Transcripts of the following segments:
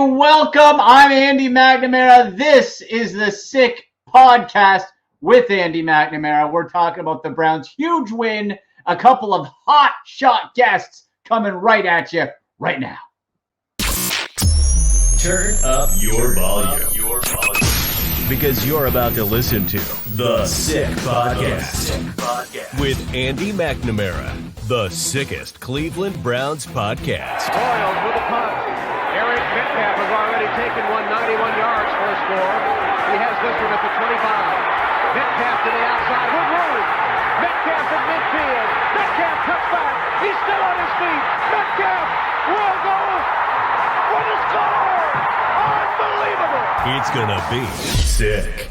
Welcome. I'm Andy McNamara. This is the Sick Podcast with Andy McNamara. We're talking about the Browns' huge win. A couple of hot shot guests coming right at you right now. Turn up your volume. Because you're about to listen to The Sick Podcast with Andy McNamara, the sickest Cleveland Browns podcast. Royals with a punt. Eric Metcalf has already taken 191 yards for a score. He has this one at the 25. Metcalf to the outside with room. Metcalf at midfield. Metcalf cuts back. He's still on his feet. Metcalf will go for the score. Unbelievable. It's gonna be sick.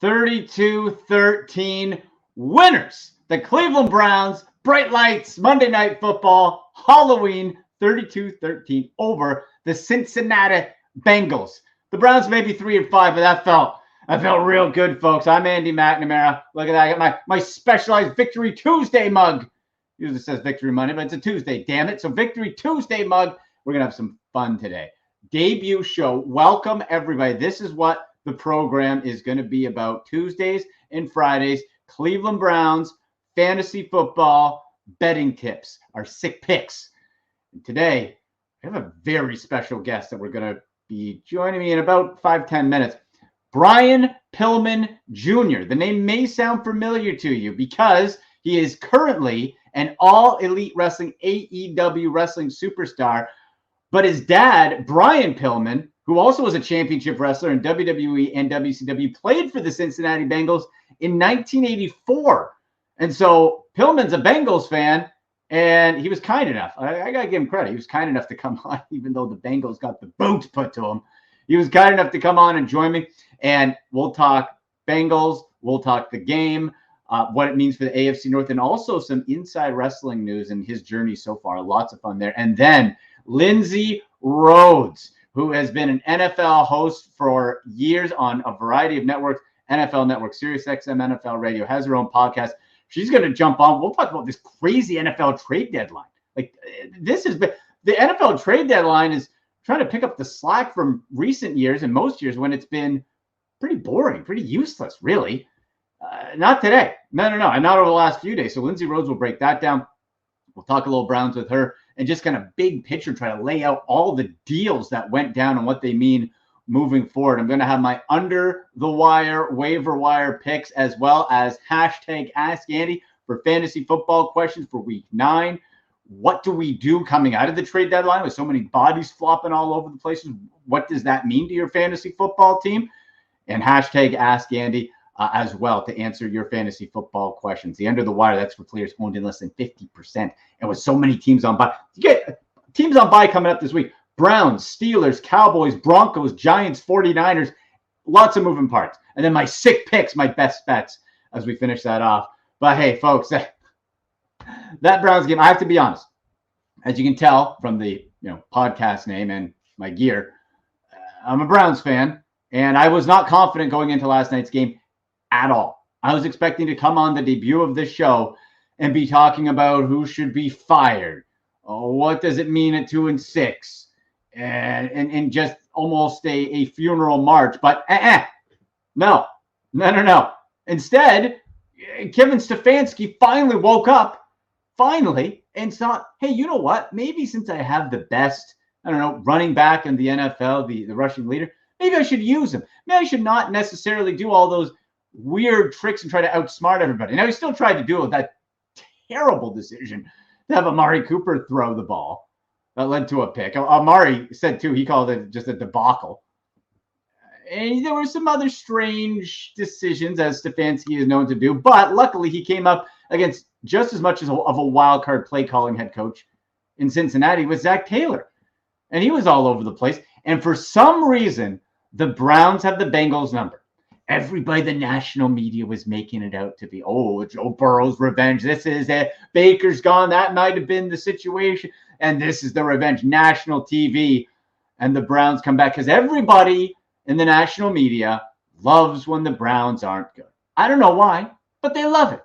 32-13 winners. The Cleveland Browns, bright lights, Monday Night Football, Halloween, 32-13 over the Cincinnati Bengals. The Browns may be 3-5, but that felt real good, folks. I'm Andy McNamara. Look at that. I got my specialized Victory Tuesday mug. Usually says Victory Monday, but it's a Tuesday, damn it. So Victory Tuesday mug. We're going to have some fun today. Debut show. Welcome, everybody. This is what the program is going to be about. Tuesdays and Fridays, Cleveland Browns, fantasy football, betting tips, our sick picks. And today, I have a very special guest that we're going to be joining me in about 5-10 minutes. Brian Pillman Jr. The name may sound familiar to you because he is currently an All Elite Wrestling AEW wrestling superstar. But his dad, Brian Pillman, who also was a championship wrestler in WWE and WCW, played for the Cincinnati Bengals in 1984. And so Pillman's a Bengals fan, and he was kind enough. I got to give him credit. He was kind enough to come on, even though the Bengals got the boot put to him. He was kind enough to come on and join me. And we'll talk Bengals. We'll talk the game, what it means for the AFC North, and also some inside wrestling news and his journey so far. Lots of fun there. And then Lindsay Rhodes, who has been an NFL host for years on a variety of networks, NFL Network, SiriusXM, NFL Radio, has her own podcast. She's going to jump on. We'll talk about this crazy NFL trade deadline. Like, this is the NFL trade deadline is trying to pick up the slack from recent years and most years when it's been pretty boring, pretty useless, really. Not today. No. And not over the last few days. So Lindsay Rhodes will break that down. We'll talk a little Browns with her and just kind of big picture, try to lay out all the deals that went down and what they mean moving forward. I'm going to have my under the wire, waiver wire picks, as well as hashtag Ask Andy for fantasy football questions for week 9. What do we do coming out of the trade deadline with so many bodies flopping all over the places? What does that mean to your fantasy football team? And hashtag Ask Andy as well to answer your fantasy football questions. The under the wire, that's for players owned in less than 50%. And with so many teams on bye, you get teams on bye coming up this week. Browns, Steelers, Cowboys, Broncos, Giants, 49ers, lots of moving parts. And then my sick picks, my best bets as we finish that off. But hey, folks, that Browns game, I have to be honest. As you can tell from the podcast name and my gear, I'm a Browns fan, and I was not confident going into last night's game at all. I was expecting to come on the debut of this show and be talking about who should be fired. Oh, what does it mean at 2-6? And just almost a funeral march. But no. Instead, Kevin Stefanski finally woke up, and thought, hey, you know what? Maybe since I have the best, running back in the NFL, the rushing leader, maybe I should use him. Maybe I should not necessarily do all those weird tricks and try to outsmart everybody. Now, he still tried to do that terrible decision to have Amari Cooper throw the ball. That led to a pick. Amari said, too, he called it just a debacle. And there were some other strange decisions, as Stefanski is known to do. But luckily, he came up against just as much of a wild card play calling head coach in Cincinnati with Zach Taylor. And he was all over the place. And for some reason, the Browns have the Bengals number. Everybody, the national media was making it out to be, Joe Burrow's revenge. This is it. Baker's gone. That might have been the situation. And this is the revenge. National TV. And the Browns come back because everybody in the national media loves when the Browns aren't good. I don't know why, but they love it.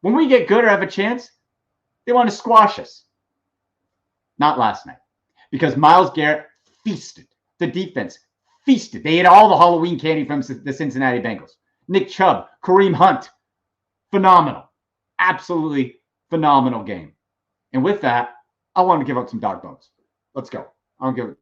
When we get good or have a chance, they want to squash us. Not last night. because Myles Garrett feasted. The defense feasted. They ate all the Halloween candy from the Cincinnati Bengals. Nick Chubb, Kareem Hunt, phenomenal. Absolutely phenomenal game. And with that, I want to give out some dog bones. Let's go. I'll give it.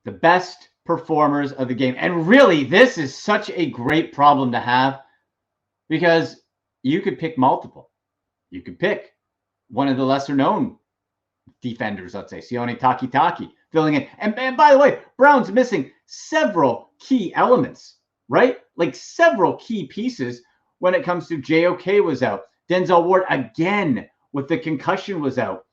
The best performers of the game. And really, this is such a great problem to have because you could pick multiple. You could pick one of the lesser known defenders, let's say, Sione Takitaki filling in. And by the way, Brown's missing several key elements, right? Like several key pieces when it comes to JOK was out. Denzel Ward again with the concussion was out.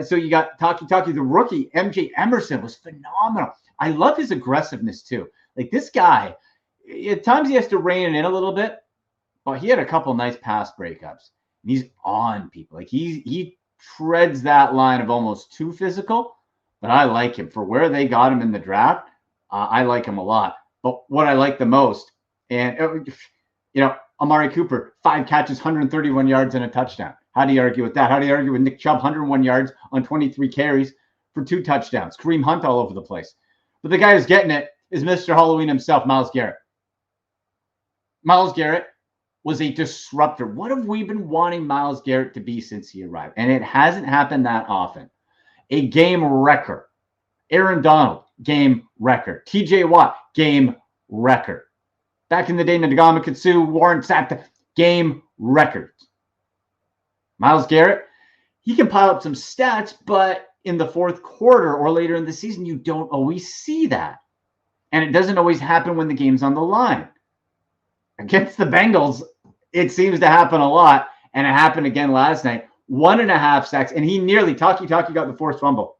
So you got Takitaki, the rookie. MJ Emerson was phenomenal. I love his aggressiveness too. Like this guy, at times he has to rein it in a little bit, but he had a couple nice pass breakups. He's on people. Like he treads that line of almost too physical, but I like him for where they got him in the draft. I like him a lot. But what I like the most, and Amari Cooper, 5 catches, 131 yards and a touchdown. How do you argue with that? How do you argue with Nick Chubb, 101 yards on 23 carries for 2 touchdowns? Kareem Hunt all over the place. But the guy who's getting it is Mr. Halloween himself, Myles Garrett. Myles Garrett was a disruptor. What have we been wanting Myles Garrett to be since he arrived? And it hasn't happened that often. A game wrecker. Aaron Donald, game wrecker. TJ Watt, game wrecker. Back in the day, Ndamukong, Warren Sapp, game record. Myles Garrett, he can pile up some stats, but in the fourth quarter or later in the season, you don't always see that. And it doesn't always happen when the game's on the line. Against the Bengals, it seems to happen a lot, and it happened again last night. 1.5 sacks, and he nearly, Taki got the forced fumble.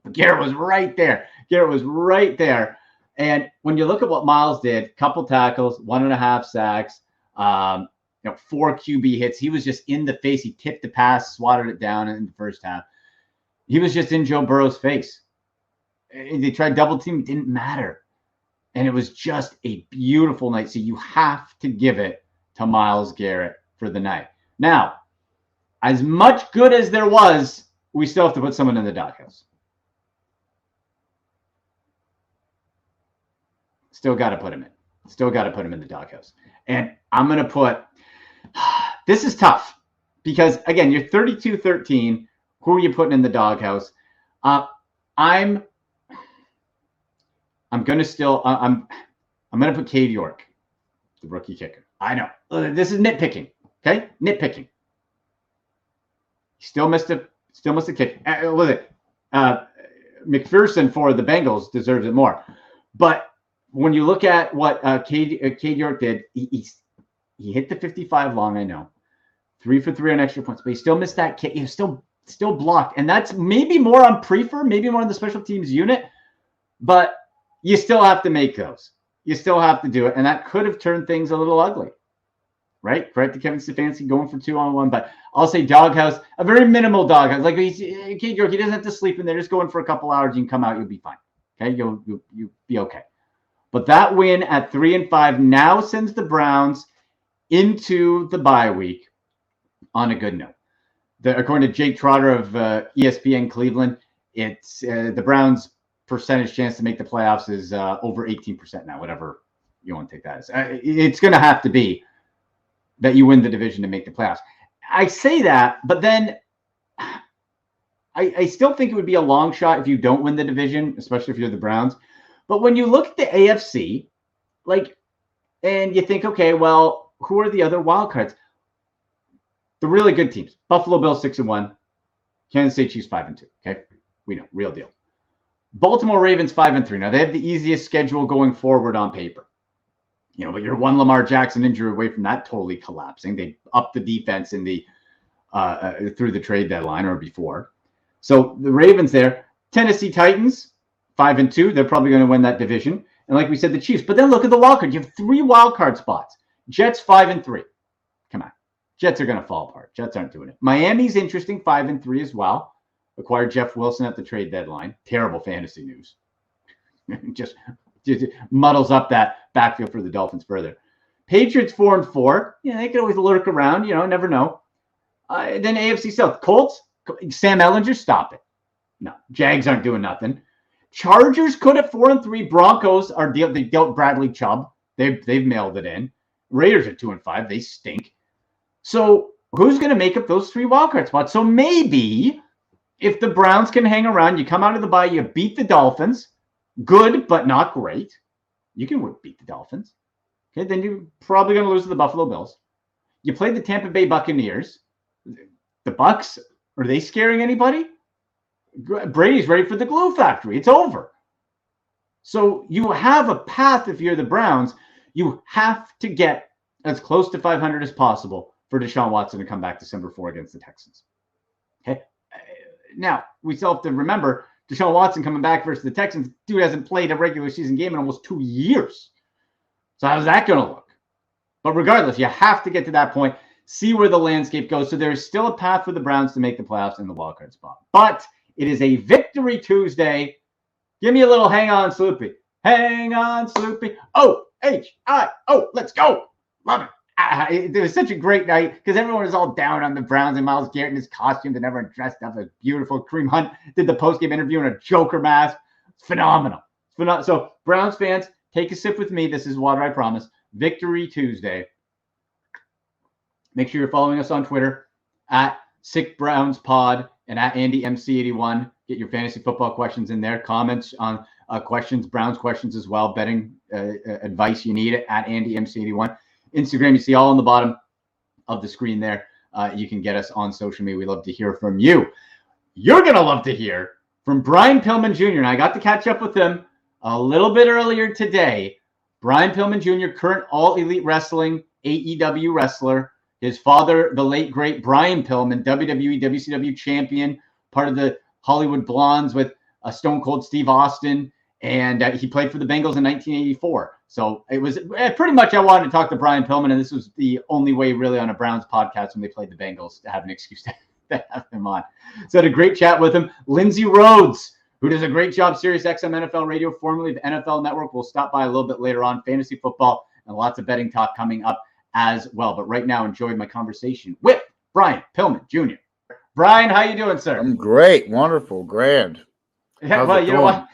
But Garrett was right there. Garrett was right there. And when you look at what Myles did, couple tackles, 1.5 sacks, 4 QB hits. He was just in the face. He tipped the pass, swatted it down in the first half. He was just in Joe Burrow's face. They tried double team. It didn't matter. And it was just a beautiful night. So you have to give it to Myles Garrett for the night. Now, as much good as there was, we still have to put someone in the doghouse. Still got to put him in. Still got to put him in the doghouse. And I'm going to put, this is tough because, again, you're 32-13. Who are you putting in the doghouse? I'm going to put Cade York, the rookie kicker. I know. This is nitpicking. Okay? Nitpicking. He still missed a kick. Look at McPherson for the Bengals deserves it more. But when you look at what Cade York did, he hit the 55 long, I know. 3 for 3 on extra points, but he still missed that kick. He was still blocked. And that's maybe more on Prefer, maybe more on the special teams unit. But you still have to make those. You still have to do it. And that could have turned things a little ugly. Right? Correct to Kevin Stefanski going for 2-on-1. But I'll say doghouse, a very minimal doghouse. Like Cade York, he doesn't have to sleep in there. Just go in for a couple hours. You can come out. You'll be fine. Okay? You'll be okay. But that win at 3-5 now sends the Browns into the bye week on a good note. According to Jake Trotter of ESPN Cleveland, it's the Browns' percentage chance to make the playoffs is over 18% now, whatever you want to take that as. It's going to have to be that you win the division to make the playoffs. I say that, but then I still think it would be a long shot if you don't win the division, especially if you're the Browns. But when you look at the AFC, and you think, okay, well, who are the other wild cards? The really good teams. Buffalo Bills 6-1, Kansas City Chiefs 5-2. Okay, we know, real deal. Baltimore Ravens 5-3. Now they have the easiest schedule going forward on paper. But you're one Lamar Jackson injury away from that totally collapsing. They upped the defense in the through the trade deadline or before. So the Ravens there, Tennessee Titans 5-2. They're probably going to win that division. And like we said, the Chiefs. But then look at the wild card. You have 3 wild card spots. Jets 5-3. Come on. Jets are going to fall apart. Jets aren't doing it. Miami's interesting, 5-3 as well. Acquired Jeff Wilson at the trade deadline. Terrible fantasy news. just muddles up that backfield for the Dolphins further. Patriots 4-4. Yeah, they could always lurk around. Never know. Then AFC South. Colts. Sam Ellinger, stop it. No, Jags aren't doing nothing. Chargers could at 4-3. Broncos they dealt Bradley Chubb. They've mailed it in. Raiders are 2-5. They stink. So who's going to make up those 3 wildcard spots? So maybe if the Browns can hang around, you come out of the bye, you beat the Dolphins. Good, but not great. You can beat the Dolphins. Okay, then you're probably going to lose to the Buffalo Bills. You played the Tampa Bay Buccaneers. The Bucs, are they scaring anybody? Brady's ready for the glue factory. It's over. So you have a path if you're the Browns. You have to get as close to 500 as possible for Deshaun Watson to come back December 4 against the Texans. Okay. Now, we still have to remember Deshaun Watson coming back versus the Texans. Dude hasn't played a regular season game in almost 2 years. So how's that going to look? But regardless, you have to get to that point, see where the landscape goes. So there's still a path for the Browns to make the playoffs in the wildcard spot. But it is a Victory Tuesday. Give me a little hang on, Sloopy. Hang on, Sloopy. O-H-I-O. Let's go. Love it. It was such a great night because everyone was all down on the Browns and Myles Garrett in his costume and everyone dressed up as beautiful. Kareem Hunt did the postgame interview in a Joker mask. It's phenomenal. So Browns fans, take a sip with me. This is water, I promise. Victory Tuesday. Make sure you're following us on Twitter at SickBrownsPod and at AndyMC81. Get your fantasy football questions in there. Comments on questions, Browns questions as well. Betting advice you need it at AndyMC81. Instagram, you see all on the bottom of the screen there. You can get us on social media. We love to hear from you. You're going to love to hear from Brian Pillman Jr. And I got to catch up with him a little bit earlier today. Brian Pillman Jr., current All Elite Wrestling AEW wrestler. His father, the late, great Brian Pillman, WWE, WCW champion, part of the Hollywood Blondes with Stone Cold Steve Austin. And he played for the Bengals in 1984. So it was pretty much I wanted to talk to Brian Pillman, and this was the only way really on a Browns podcast when they played the Bengals to have an excuse to have him on. So I had a great chat with him. Lindsey Rhodes, who does a great job, Sirius XM NFL Radio, formerly the NFL Network, will stop by a little bit later on. Fantasy football and lots of betting talk coming up as well. But right now, enjoyed my conversation with Brian Pillman Jr. Brian, how you doing, sir? I'm great, wonderful, grand. Yeah, How's well, it you know going?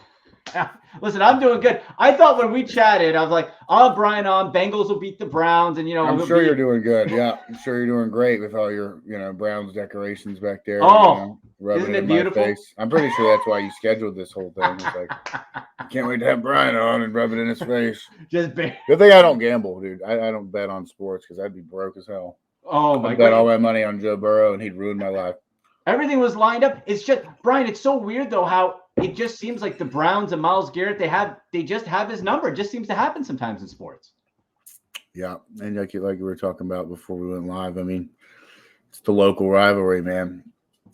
what? Listen, I'm doing good. I thought when we chatted, I was like, "Oh, Brian, Bengals will beat the Browns," and I'm sure you're doing good. Yeah, I'm sure you're doing great with all your, Browns decorations back there. Oh, rubbing isn't it it in beautiful? My face. I'm pretty sure that's why you scheduled this whole thing. It's like, I can't wait to have Brian on and rub it in his face. Just Good thing I don't gamble, dude. I don't bet on sports because I'd be broke as hell. oh my I bet all god, my money on Joe Burrow and he'd ruin my life. everything was lined up. It's just Brian. It's so weird though how it just seems like the Browns and Myles Garrett they just have his number. It just seems to happen sometimes in sports. Yeah, and like you were talking about before we went live, I mean, it's the local rivalry, man.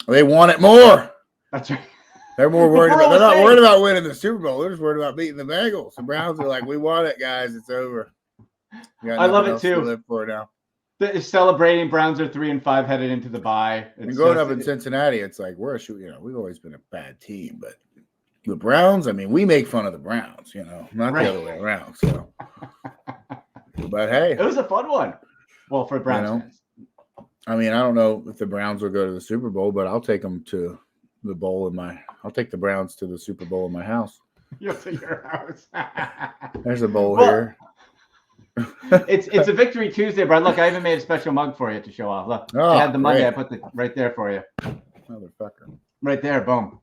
They want it more. That's right. They're more worried We're about. They're not always worried about winning the Super Bowl. They're just worried about beating the Bengals. The Browns are like, we want it, guys. It's over. We got I love nothing it else too. to live for now. Celebrating Browns are 3-5 headed into the bye. And growing up in Cincinnati, it's like we've always been a bad team, but the Browns, I mean, we make fun of the Browns, not Right. the other way around. So, but hey, It was a fun one. Well, for Browns fans. I mean, I don't know if the Browns will go to the Super Bowl, but I'll take them to the bowl I'll take the Browns to the Super Bowl in my house. You'll see your house. There's a bowl Well, here. It's a Victory Tuesday, Brian. Look, I even made a special mug for you to show off. Look, Oh, I had the Monday. great. I put right there for you. Motherfucker. Right there, boom.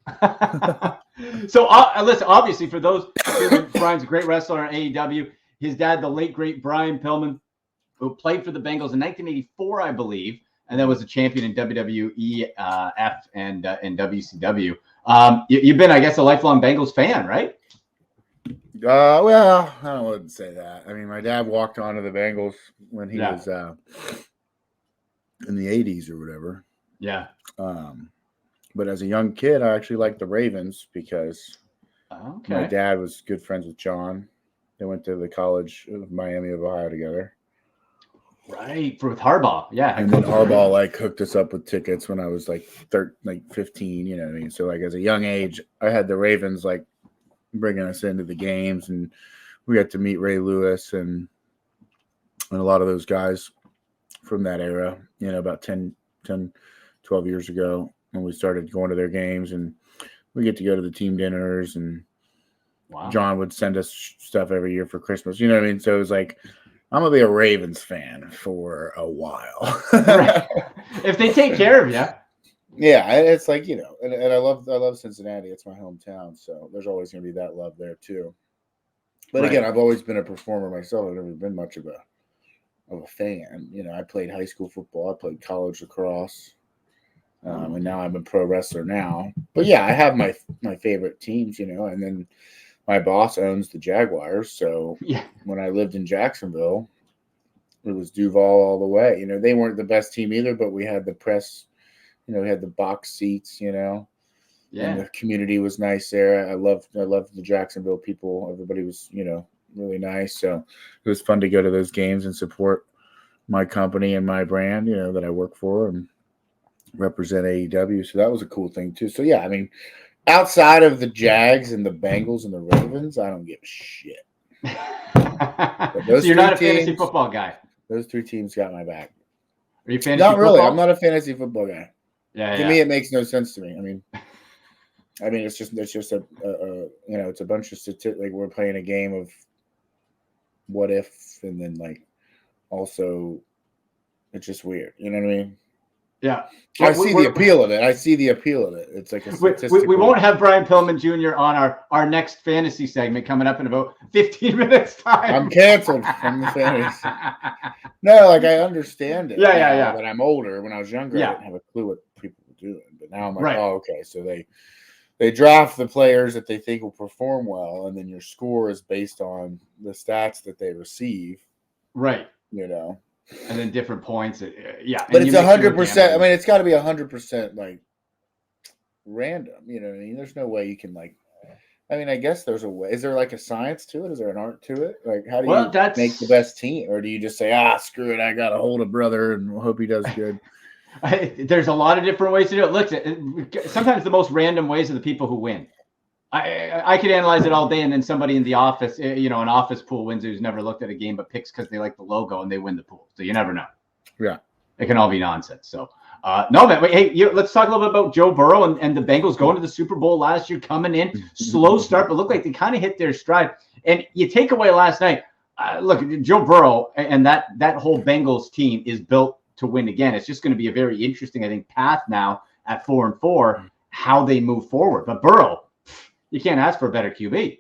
So, listen, obviously, for those, Brian's a great wrestler on AEW. His dad, the late, great Brian Pillman, who played for the Bengals in 1984, I believe, and then was a champion in WWE, and WCW. You've been, I guess, a lifelong Bengals fan, right? Well, I don't want to say that. I mean, my dad walked onto the Bengals when he was in the 80s or whatever. Yeah. But as a young kid, I actually liked the Ravens because my dad was good friends with John. They went to the College of Miami of Ohio together. Right, with Harbaugh, yeah. And then Harbaugh hooked us up with tickets when I was 15. You know what I mean? So as a young age, I had the Ravens bringing us into the games, and we got to meet Ray Lewis and And a lot of those guys from that era, about 10, 12 years ago, when we started going to their games, and we get to go to the team dinners, and wow. John would send us stuff every year for Christmas. You know what I mean? So it was like, I'm going to be a Ravens fan for a while. If they take care of you. Yeah, it's like, and I love Cincinnati. It's my hometown, so there's always going to be that love there too. But again, I've always been a performer myself. I've never been much of a fan. I played high school football. I played college lacrosse. And now I'm a pro wrestler now. But yeah, I have my favorite teams, and then my boss owns the Jaguars. So when I lived in Jacksonville, it was Duval all the way. They weren't the best team either, but we had the press, we had the box seats, and the community was nice there. I loved the Jacksonville people. Everybody was, really nice. So it was fun to go to those games and support my company and my brand, that I work for and represent AEW. So that was a cool thing too. So yeah, I mean, outside of the Jags and the Bengals and the Ravens, I don't give a shit. So you're not a fantasy football guy. Those three teams got my back. Are you fantasy Not really. football? I'm not a fantasy football guy. Yeah. To me, it makes no sense to me. I mean, it's just it's a bunch of statistics. Like, we're playing a game of what if, and then also it's just weird. You know what I mean? Yeah. I see the appeal of it. It's like a statistical... we won't have Brian Pillman Jr. on our next fantasy segment coming up in about 15 minutes time. I'm canceled from the fantasy. No, I understand it. Yeah. But I'm older. When I was younger, I didn't have a clue what people were doing. But now I'm like, oh, okay. So they draft the players that they think will perform well, and then your score is based on the stats that they receive. Right. And then different points. But it's 100%. I mean, it's got to be 100% random. You know what I mean? There's no way you can I guess there's a way. Is there a science to it? Is there an art to it? How do you make the best team? Or do you just say, screw it, I got to hold a brother and hope he does good? There's a lot of different ways to do it. Look, sometimes the most random ways are the people who win. I could analyze it all day, and then somebody in the office, an office pool wins who's never looked at a game but picks because they like the logo and they win the pool. So you never know. Yeah. It can all be nonsense. So, no, man. Wait, hey, let's talk a little bit about Joe Burrow and the Bengals going to the Super Bowl last year, coming in, slow start, but looked like they kind of hit their stride. And you take away last night, look, Joe Burrow and that whole Bengals team is built to win again. It's just going to be a very interesting, I think, path now at 4-4, how they move forward. But Burrow, you can't ask for a better QB.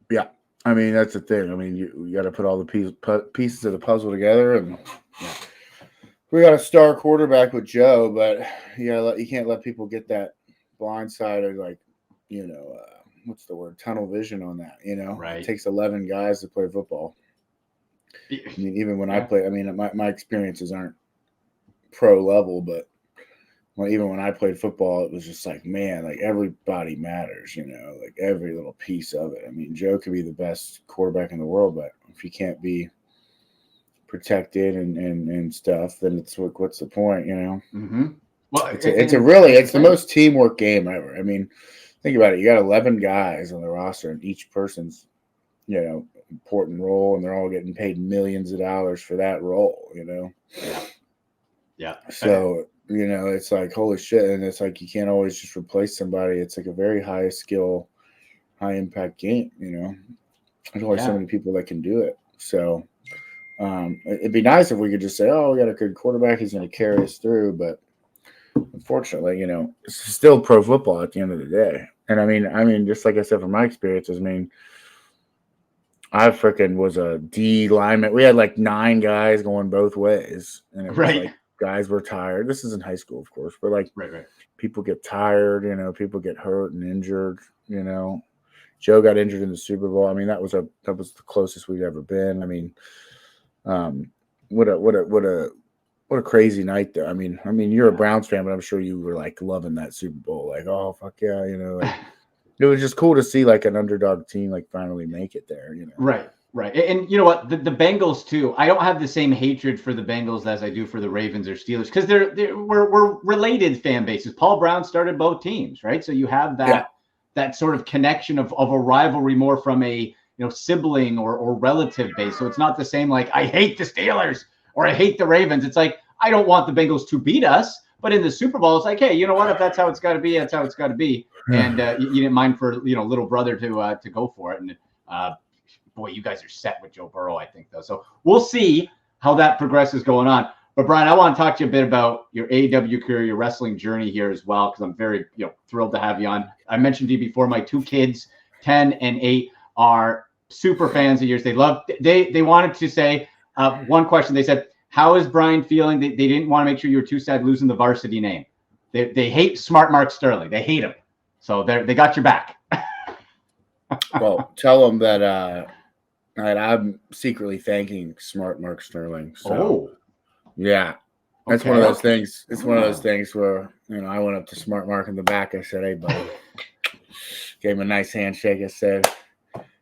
Yeah. I mean, that's the thing. I mean, you got to put all the pieces of the puzzle together, and we got a star quarterback with Joe, but you can't let people get that blindsided, what's the word? Tunnel vision on that. Right. It takes 11 guys to play football. I mean, even when I play, I mean, my experiences aren't pro level, but even when I played football, it was just man, everybody matters, every little piece of it. I mean, Joe could be the best quarterback in the world, but if you can't be protected and stuff, then it's what's the point, Mm-hmm. Well, it's the most teamwork game ever. I mean, think about it. You got 11 guys on the roster, and each person's, important role, and they're all getting paid millions of dollars for that role, Yeah. So, it's holy shit. And it's you can't always just replace somebody. It's a very high skill, high impact game, There's only so many people that can do it. So it'd be nice if we could just say, we got a good quarterback, he's going to carry us through. But unfortunately, it's still pro football at the end of the day. And I mean, just like I said, from my experiences, I freaking was a D lineman. We had 9 guys going both ways, and it was guys were tired. This is in high school, of course, but right. People get tired, people get hurt and injured. Joe got injured in the Super Bowl. I mean, that was the closest we'd ever been. I mean, what a crazy night though. I mean, you're a Browns fan, but I'm sure you were loving that Super Bowl. Oh fuck yeah, it was just cool to see an underdog team finally make it there. Right. And you know what? The Bengals too. I don't have the same hatred for the Bengals as I do for the Ravens or Steelers, because we're related fan bases. Paul Brown started both teams, right? So you have that sort of connection of a rivalry more from a sibling or relative base. So it's not the same like I hate the Steelers or I hate the Ravens. It's like I don't want the Bengals to beat us, but in the Super Bowl, it's like, hey, you know what? If that's how it's got to be, that's how it's got to be. And you didn't mind for little brother to go for it. And boy, you guys are set with Joe Burrow, I think, though. So we'll see how that progresses going on. But Brian, I want to talk to you a bit about your AEW career, your wrestling journey here as well, because I'm very thrilled to have you on. I mentioned to you before, my 2 kids, 10 and 8, are super fans of yours. They wanted to say one question. They said, how is Brian feeling? They didn't want to make sure you were too sad losing the varsity name. They hate Smart Mark Sterling. They hate him. So they got your back. Well, tell them that I'm secretly thanking Smart Mark Sterling. So, yeah, that's one of those things. It's one of those things where, I went up to Smart Mark in the back. I said, hey, buddy. Gave him a nice handshake. I said,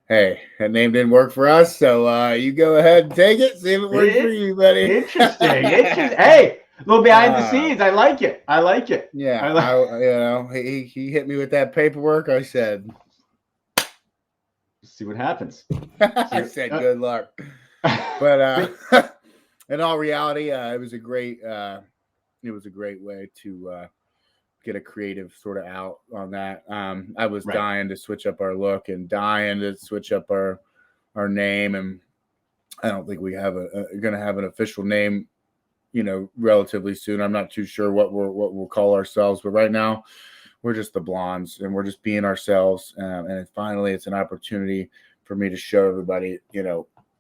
hey, that name didn't work for us, so you go ahead and take it. See if it works for you, buddy. Interesting. Hey, a little behind the scenes. I like it. Yeah. He hit me with that paperwork. I said, see what happens. I said, good luck. But in all reality, it was a great way to get a creative sort of out on that. I was dying to switch up our look and dying to switch up our name, and I don't think we have going to have an official name, relatively soon. I'm not too sure what we'll call ourselves, but right now we're just the Blondes, and we're just being ourselves. And finally, it's an opportunity for me to show everybody,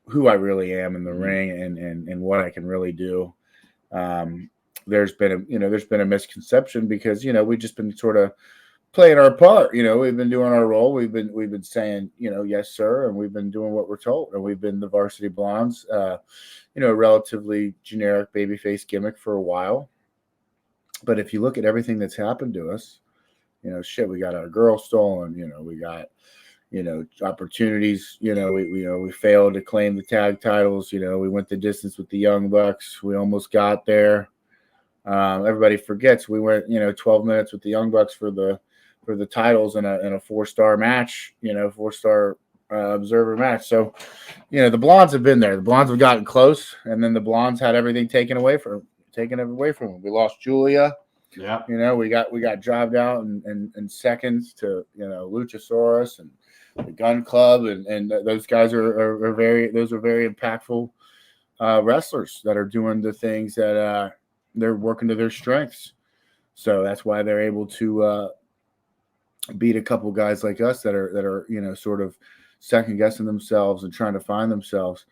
who I really am in the ring and what I can really do. There's been a misconception because, we've just been sort of playing our part. We've been doing our role. We've been saying, yes, sir. And we've been doing what we're told. And we've been the Varsity Blondes, a relatively generic babyface gimmick for a while. But if you look at everything that's happened to us, we got our girl stolen, we got, opportunities, we failed to claim the tag titles. We went the distance with the Young Bucks. We almost got there. Everybody forgets we went 12 minutes with the Young Bucks for the titles in a 4-star match, 4-star observer match. So the Blondes have been there. The Blondes have gotten close, and then the Blondes had everything taken away from them. We lost Julia. Yeah, we got dropped out in seconds to Luchasaurus and the Gun Club, and those guys are very impactful wrestlers that are doing the things that they're working to their strengths. So that's why they're able to beat a couple guys like us that are sort of second guessing themselves and trying to find themselves.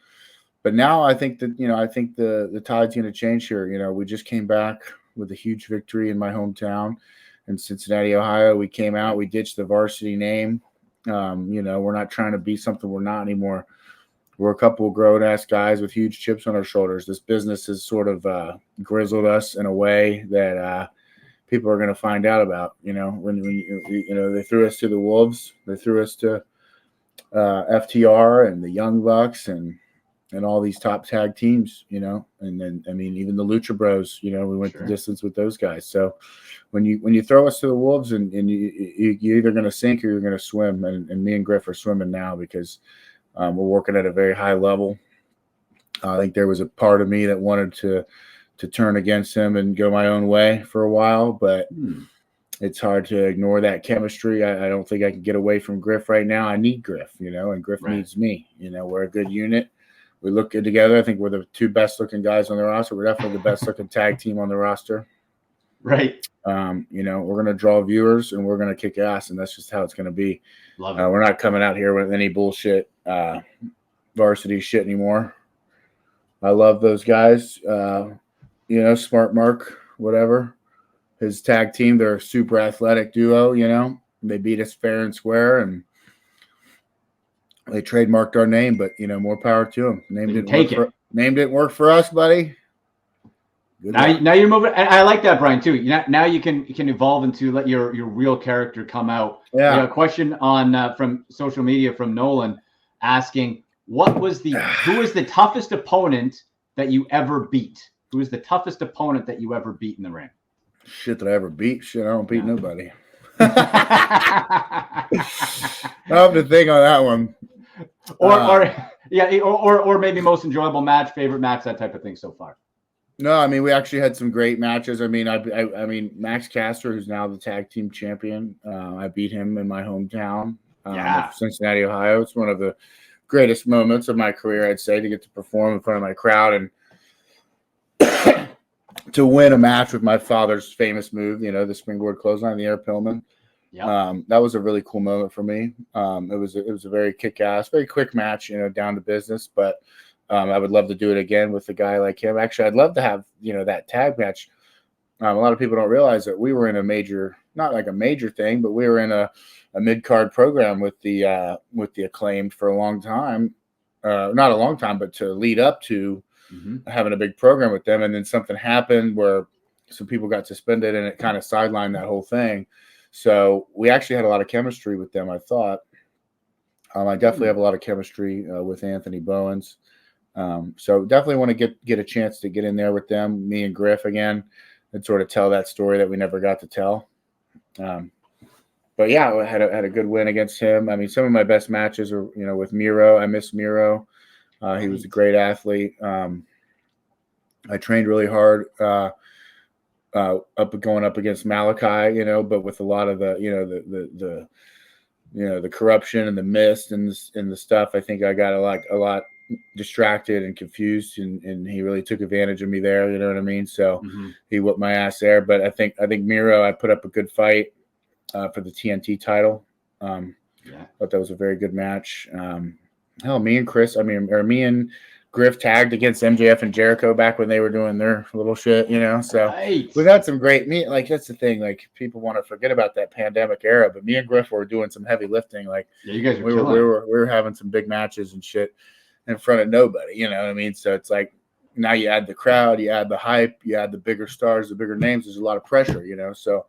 But now I think that the tide's going to change here. We just came back with a huge victory in my hometown in Cincinnati, Ohio. We came out, we ditched the varsity name. We're not trying to be something we're not anymore. We're a couple of grown-ass guys with huge chips on our shoulders. This business has sort of grizzled us in a way that people are going to find out about. When they threw us to the Wolves, they threw us to FTR and the Young Bucks and all these top tag teams. And then even the Lucha Bros. We went the distance with those guys. So when you throw us to the Wolves and you're either going to sink or you're going to swim, and me and Griff are swimming now because we're working at a very high level. I think there was a part of me that wanted to turn against him and go my own way for a while, but it's hard to ignore that chemistry. I don't think I can get away from Griff right now. I need Griff, and Griff needs me. We're a good unit. We look good together. I think we're the 2 best-looking guys on the roster. We're definitely the best-looking tag team on the roster. Right. We're going to draw viewers, and we're going to kick ass, and that's just how it's going to be. Love it. We're not coming out here with any bullshit varsity shit anymore. I love those guys. Smart Mark, whatever. His tag team, they're a super athletic duo, They beat us fair and square, and they trademarked our name, but, more power to them. Name didn't work for us, buddy. Now you're moving. And I like that, Brian, too. Now you can evolve into let your real character come out. Yeah. We got a question on from social media from Nolan asking, who was the toughest opponent that you ever beat? Who was the toughest opponent that you ever beat in the ring? Shit that I ever beat? Shit, I don't beat nobody. I'll have to think on that one. Or maybe most enjoyable match, favorite match, that type of thing so far. No, I mean, we actually had some great matches. I mean, Max Caster, who's now the tag team champion, I beat him in my hometown of Cincinnati, Ohio. It's one of the greatest moments of my career, I'd say, to get to perform in front of my crowd and to win a match with my father's famous move, the springboard clothesline, the air Pillman. Yeah, that was a really cool moment for me. It was a very kick-ass, very quick match, down to business, but I would love to do it again with a guy like him. Actually, I'd love to have, that tag match. A lot of people don't realize that we were in a major, not like a major thing, but we were in a mid-card program with the Acclaimed for a long time. Not a long time, but to lead up to having a big program with them. And then something happened where some people got suspended and it kind of sidelined that whole thing. So we actually had a lot of chemistry with them, I thought. I definitely have a lot of chemistry with Anthony Bowens. So definitely want to get a chance to get in there with them, me and Griff again, and sort of tell that story that we never got to tell. But yeah, I had a good win against him. I mean, some of my best matches are, with Miro. I miss Miro. He was a great athlete. I trained really hard going up against Malachi, but with a lot of the the corruption and the mist and the stuff, I think I got a lot distracted and confused, and he really took advantage of me there. You know what I mean? So he whooped my ass there. But I think Miro, I put up a good fight for the TNT title. Thought that was a very good match. Me and Griff tagged against MJF and Jericho back when they were doing their little shit, So Right. we've had some great that's the thing. Like, people want to forget about that pandemic era, but me and Griff were doing some heavy lifting. Like, you guys we were having some big matches and shit in front of nobody. You know what I mean? So it's like, now you add the crowd, you add the hype, you add the bigger stars, the bigger names. There's a lot of pressure, So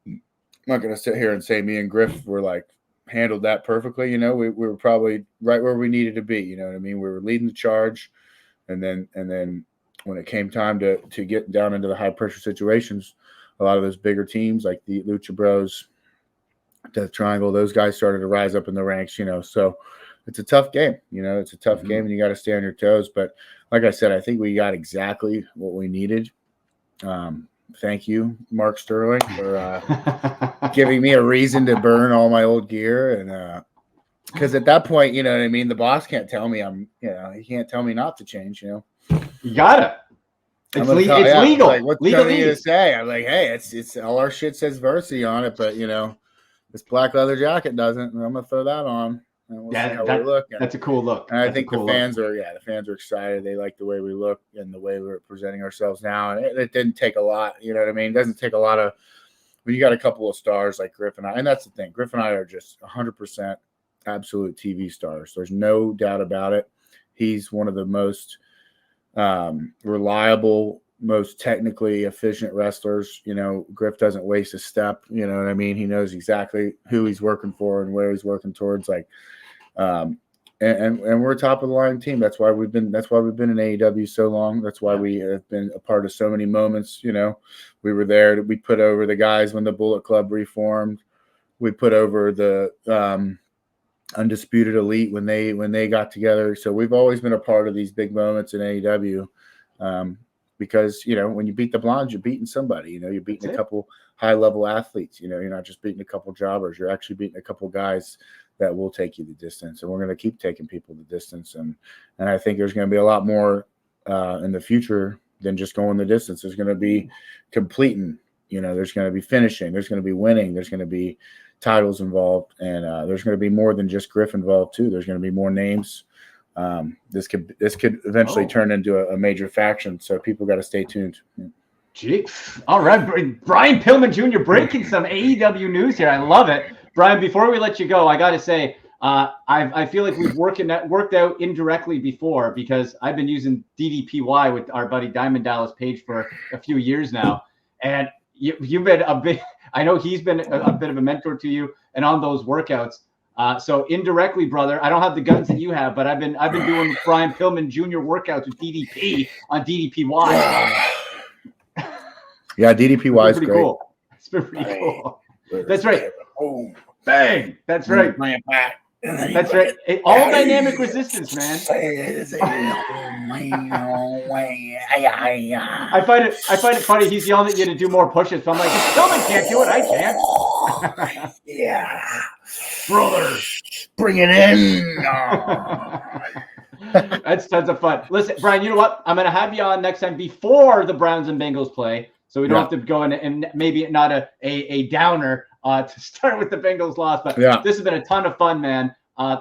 I'm not going to sit here and say me and Griff were like handled that perfectly. We were probably right where we needed to be. You know what I mean? We were leading the charge, and then when it came time to get down into the high pressure situations, a lot of those bigger teams like the Lucha Bros, Death Triangle, those guys started to rise up in the ranks. So it's a tough game. It's a tough game, and you got to stay on your toes. But like I said, I think we got exactly what we needed. Thank you, Mark Sterling, for giving me a reason to burn all my old gear. And because at that point, you know what I mean, the boss can't tell me he can't tell me not to change. You gotta. It's legal. Like, what's going to say? I'm like, hey, it's all our shit says Varsity on it, but this black leather jacket doesn't, and I'm gonna throw that on. And we'll see how we look. That's a cool look. And I think the fans are excited. They like the way we look and the way we're presenting ourselves now. And it didn't take a lot. You know what I mean? It doesn't take a lot of when you got a couple of stars like Griff and I. And that's the thing. Griff and I are just 100% absolute TV stars. There's no doubt about it. He's one of the most reliable, most technically efficient wrestlers. Griff doesn't waste a step. You know what I mean? He knows exactly who he's working for and where he's working towards. Like, and we're a top of the line team. That's why we've been in AEW so long. That's why we have been a part of so many moments. We were there. We put over the guys when the Bullet Club reformed. We put over the Undisputed Elite when they got together. So we've always been a part of these big moments in AEW. Because, when you beat the Blondes, you're beating somebody. You're beating a couple high-level athletes. You're not just beating a couple jobbers. You're actually beating a couple guys that will take you the distance. And we're going to keep taking people the distance. And I think there's going to be a lot more in the future than just going the distance. There's going to be completing. There's going to be finishing. There's going to be winning. There's going to be titles involved. And there's going to be more than just Griff involved, too. There's going to be more names. This could eventually turn into a major faction, so people got to stay tuned. Gee, all right, Brian Pillman Jr. breaking some AEW news here. I love it, Brian. Before we let you go, I got to say, I feel like we've worked out indirectly before because I've been using DDPY with our buddy Diamond Dallas Page for a few years now, and you've been a bit. I know he's been a bit of a mentor to you, and on those workouts. So indirectly, brother, I don't have the guns that you have, but I've been doing Brian Pillman Jr. workouts with DDP on DDPY. Yeah, DDPY is great. Cool. It's been pretty cool. That's right. Oh, bang! That's right. Playing back. That's right. All dynamic resistance, man. I find it funny. He's yelling at you to do more pushes. So I'm like, if Tillman can't do it, I can't. Yeah, brother, bring it in. That's tons of fun. Listen, Brian, you know what? I'm going to have you on next time before the Browns and Bengals play, so we don't have to go in and maybe not a downer to start with the Bengals loss. But this has been a ton of fun, man.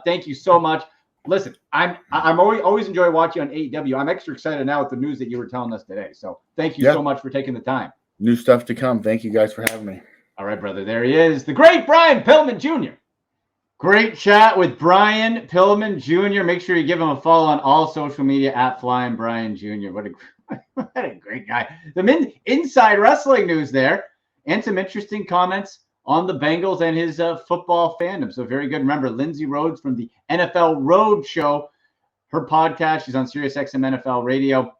Thank you so much. Listen, I'm always enjoy watching on AEW. I'm extra excited now with the news that you were telling us today. So thank you so much for taking the time. New stuff to come. Thank you guys for having me. All right, brother. There he is, the great Brian Pillman Jr. Great chat with Brian Pillman Jr. Make sure you give him a follow on all social media at Flying Brian Jr. What a great guy. The inside wrestling news there, and some interesting comments on the Bengals and his football fandom. So very good. Remember, Lindsay Rhodes from the NFL Road Show, her podcast. She's on SiriusXM NFL Radio.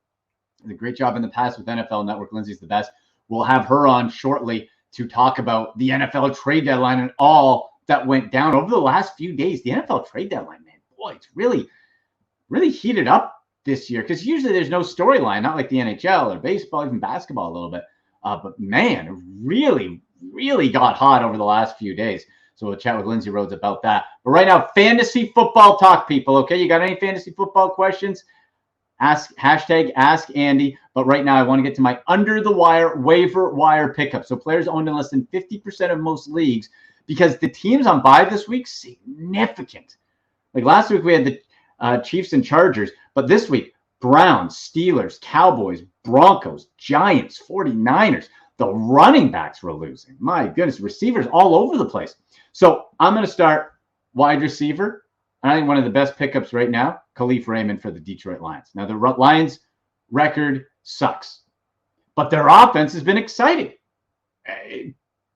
Did a great job in the past with NFL Network. Lindsay's the best. We'll have her on shortly to talk about the NFL trade deadline and all that went down over the last few days. The NFL trade deadline, man, boy, it's really, really heated up this year because usually there's no storyline, not like the NHL or baseball, even basketball a little bit. But man, it really, really got hot over the last few days. So we'll chat with Lindsay Rhodes about that. But right now, fantasy football talk, people. Okay, you got any fantasy football questions? Hashtag Ask Andy. But right now, I want to get to my under the wire waiver wire pickup. So players owned in less than 50% of most leagues, because the teams on bye this week, significant. Like last week, we had the Chiefs and Chargers, but this week, Browns, Steelers, Cowboys, Broncos, Giants, 49ers. The running backs were losing. My goodness, receivers all over the place. So I'm going to start wide receiver. And I think one of the best pickups right now, Khalif Raymond for the Detroit Lions. Now, the Lions record sucks, but their offense has been exciting.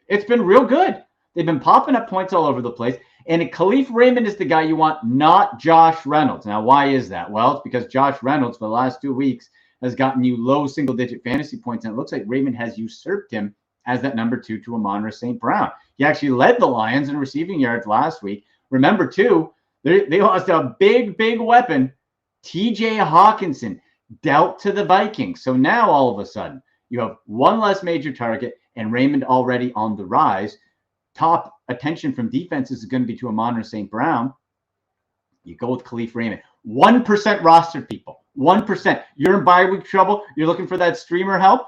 It's been real good. They've been popping up points all over the place. And Khalif Raymond is the guy you want, not Josh Reynolds. Now, why is that? Well, it's because Josh Reynolds for the last 2 weeks has gotten you low single-digit fantasy points, and it looks like Raymond has usurped him as that number 2 to Amon-Ra St. Brown. He actually led the Lions in receiving yards last week. Remember, too, they lost a big, big weapon. TJ Hawkinson dealt to the Vikings. So now, all of a sudden, you have one less major target, and Raymond already on the rise. Top attention from defenses is going to be to Amon-Ra St. Brown. You go with Khalif Raymond. 1% roster, people. 1%. You're in bye week trouble. You're looking for that streamer help.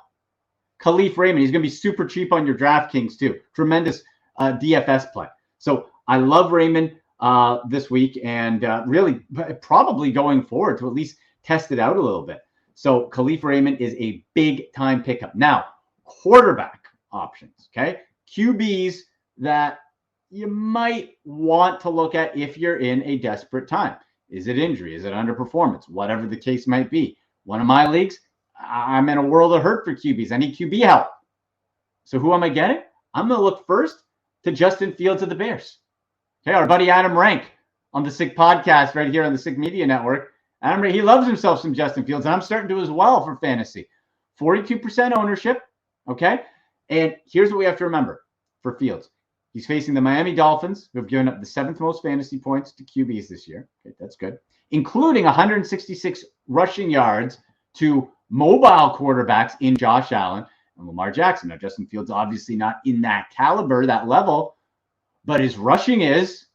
Khalif Raymond. He's going to be super cheap on your DraftKings too. Tremendous DFS play. So I love Raymond this week, and really probably going forward to at least test it out a little bit. So Khalif Raymond is a big time pickup. Now, quarterback options. Okay, QBs that you might want to look at if you're in a desperate time. Is it injury? Is it underperformance? Whatever the case might be. One of my leagues, I'm in a world of hurt for QBs. I need QB help. So who am I getting? I'm going to look first to Justin Fields of the Bears. Okay, our buddy Adam Rank on the SIG podcast right here on the SIG Media Network. Adam Rank, he loves himself some Justin Fields, and I'm starting to as well for fantasy. 42% ownership, okay? And here's what we have to remember for Fields. He's facing the Miami Dolphins, who have given up the 7th most fantasy points to QBs this year. Okay, that's good. Including 166 rushing yards to mobile quarterbacks in Josh Allen and Lamar Jackson. Now, Justin Fields obviously not in that caliber, that level, but his rushing is,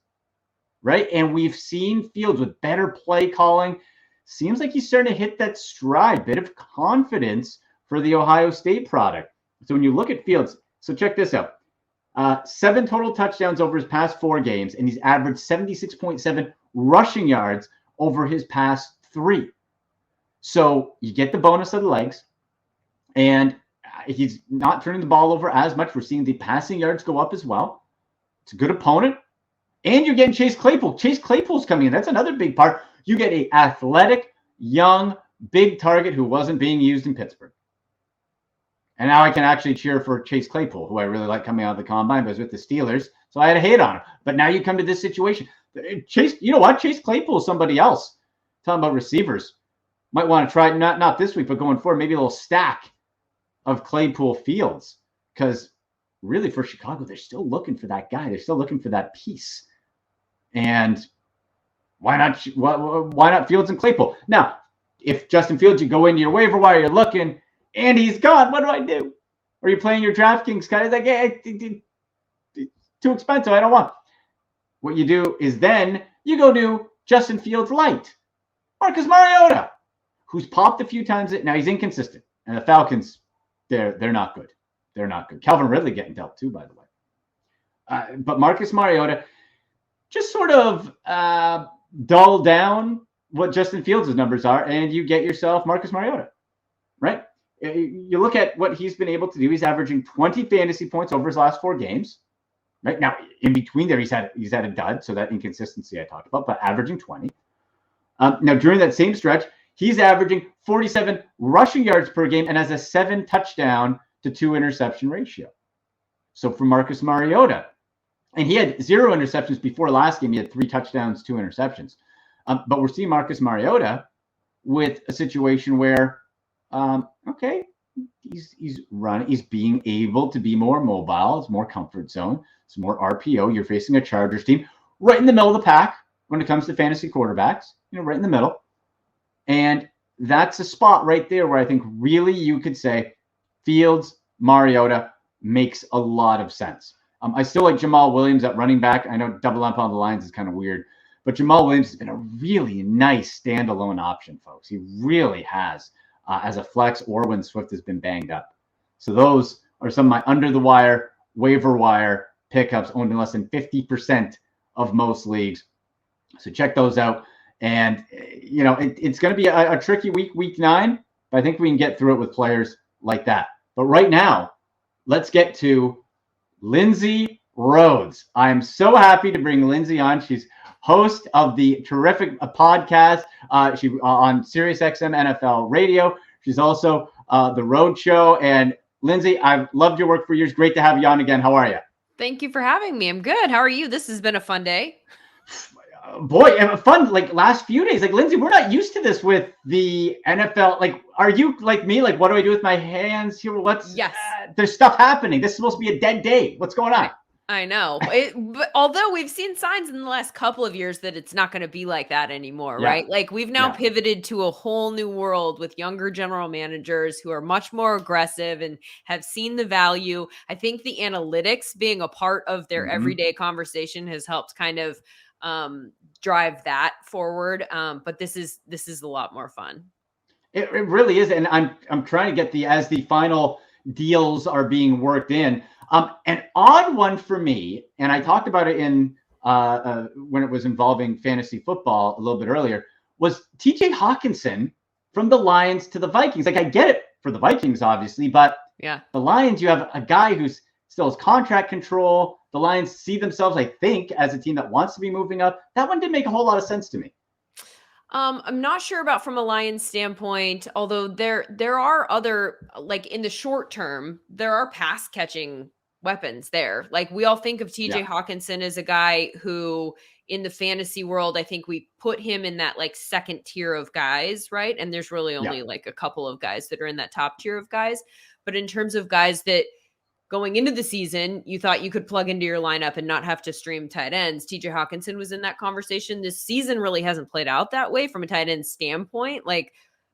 right? And we've seen Fields with better play calling. Seems like he's starting to hit that stride, bit of confidence for the Ohio State product. So when you look at Fields, so check this out. 7 total touchdowns over his past 4 games, and he's averaged 76.7 rushing yards over his past 3. So you get the bonus of the legs, and he's not turning the ball over as much. We're seeing the passing yards go up as well. It's a good opponent, and you're getting Chase Claypool. Chase Claypool's coming in. That's another big part. You get an athletic, young, big target who wasn't being used in Pittsburgh. And now I can actually cheer for Chase Claypool, who I really like coming out of the combine, but was with the Steelers. So I had a hate on him. But now you come to this situation. Chase, you know what? Chase Claypool is somebody else. Talking about receivers. Might want to try, not this week, but going forward, maybe a little stack of Claypool Fields. Because really for Chicago, they're still looking for that guy. They're still looking for that piece. And Why not Fields and Claypool? Now, if Justin Fields, you go into your waiver wire, you're looking, and he's gone. What do I do? Are you playing your DraftKings kind of like, hey, too expensive? I don't want. What you do is then you go do Justin Fields light, Marcus Mariota, who's popped a few times. Now he's inconsistent, and the Falcons, they're not good. They're not good. Calvin Ridley getting dealt too, by the way. But Marcus Mariota just sort of dull down what Justin Fields' numbers are, and you get yourself Marcus Mariota, right? You look at what he's been able to do. He's averaging 20 fantasy points over his last 4 games. Right now, in between there, he's had a dud, so that inconsistency I talked about, but averaging 20. Now, during that same stretch, he's averaging 47 rushing yards per game and has a 7 touchdown to 2 interception ratio. So for Marcus Mariota, and he had 0 interceptions before last game. He had 3 touchdowns, 2 interceptions. But we're seeing Marcus Mariota with a situation where, okay, he's running, he's being able to be more mobile. It's more comfort zone. It's more RPO. You're facing a Chargers team right in the middle of the pack when it comes to fantasy quarterbacks, right in the middle. And that's a spot right there where I think really you could say Fields, Mariota makes a lot of sense. I still like Jamal Williams at running back. I know double up on the lines is kind of weird, but Jamal Williams has been a really nice standalone option, folks. He really has as a flex or when Swift has been banged up. So those are some of my under the wire, waiver wire pickups owned in less than 50% of most leagues. So check those out. And, it's going to be a tricky week 9, but I think we can get through it with players like that. But right now, let's get to Lindsay Rhodes. I'm so happy to bring Lindsay on. She's host of the terrific podcast she on SiriusXM NFL Radio. She's also the Road Show. And Lindsay, I've loved your work for years. Great to have you on again. How are you? Thank you for having me. I'm good. How are you? This has been a fun day. Boy, fun, last few days. Lindsay, we're not used to this with the NFL. Are you like me? What do I do with my hands here? Yes. There's stuff happening. This is supposed to be a dead day. What's going on? I know. But although we've seen signs in the last couple of years that it's not going to be like that anymore, right? We've now pivoted to a whole new world with younger general managers who are much more aggressive and have seen the value. I think the analytics being a part of their everyday conversation has helped kind of drive that forward. But this is a lot more fun. It really is. And I'm trying to get as the final deals are being worked in. An odd one for me, and I talked about it in when it was involving fantasy football a little bit earlier, was TJ Hawkinson from the Lions to the Vikings. I get it for the Vikings, obviously, but the Lions, you have a guy who's still has contract control. The Lions see themselves, I think, as a team that wants to be moving up. That one didn't make a whole lot of sense to me. I'm not sure about from a Lions standpoint, although there are other, in the short term, there are pass catching weapons there. We all think of TJ Hawkinson as a guy who in the fantasy world, I think we put him in that second tier of guys, right? And there's really only a couple of guys that are in that top tier of guys. But in terms of guys that going into the season, you thought you could plug into your lineup and not have to stream tight ends, TJ Hawkinson was in that conversation. This season really hasn't played out that way from a tight end standpoint.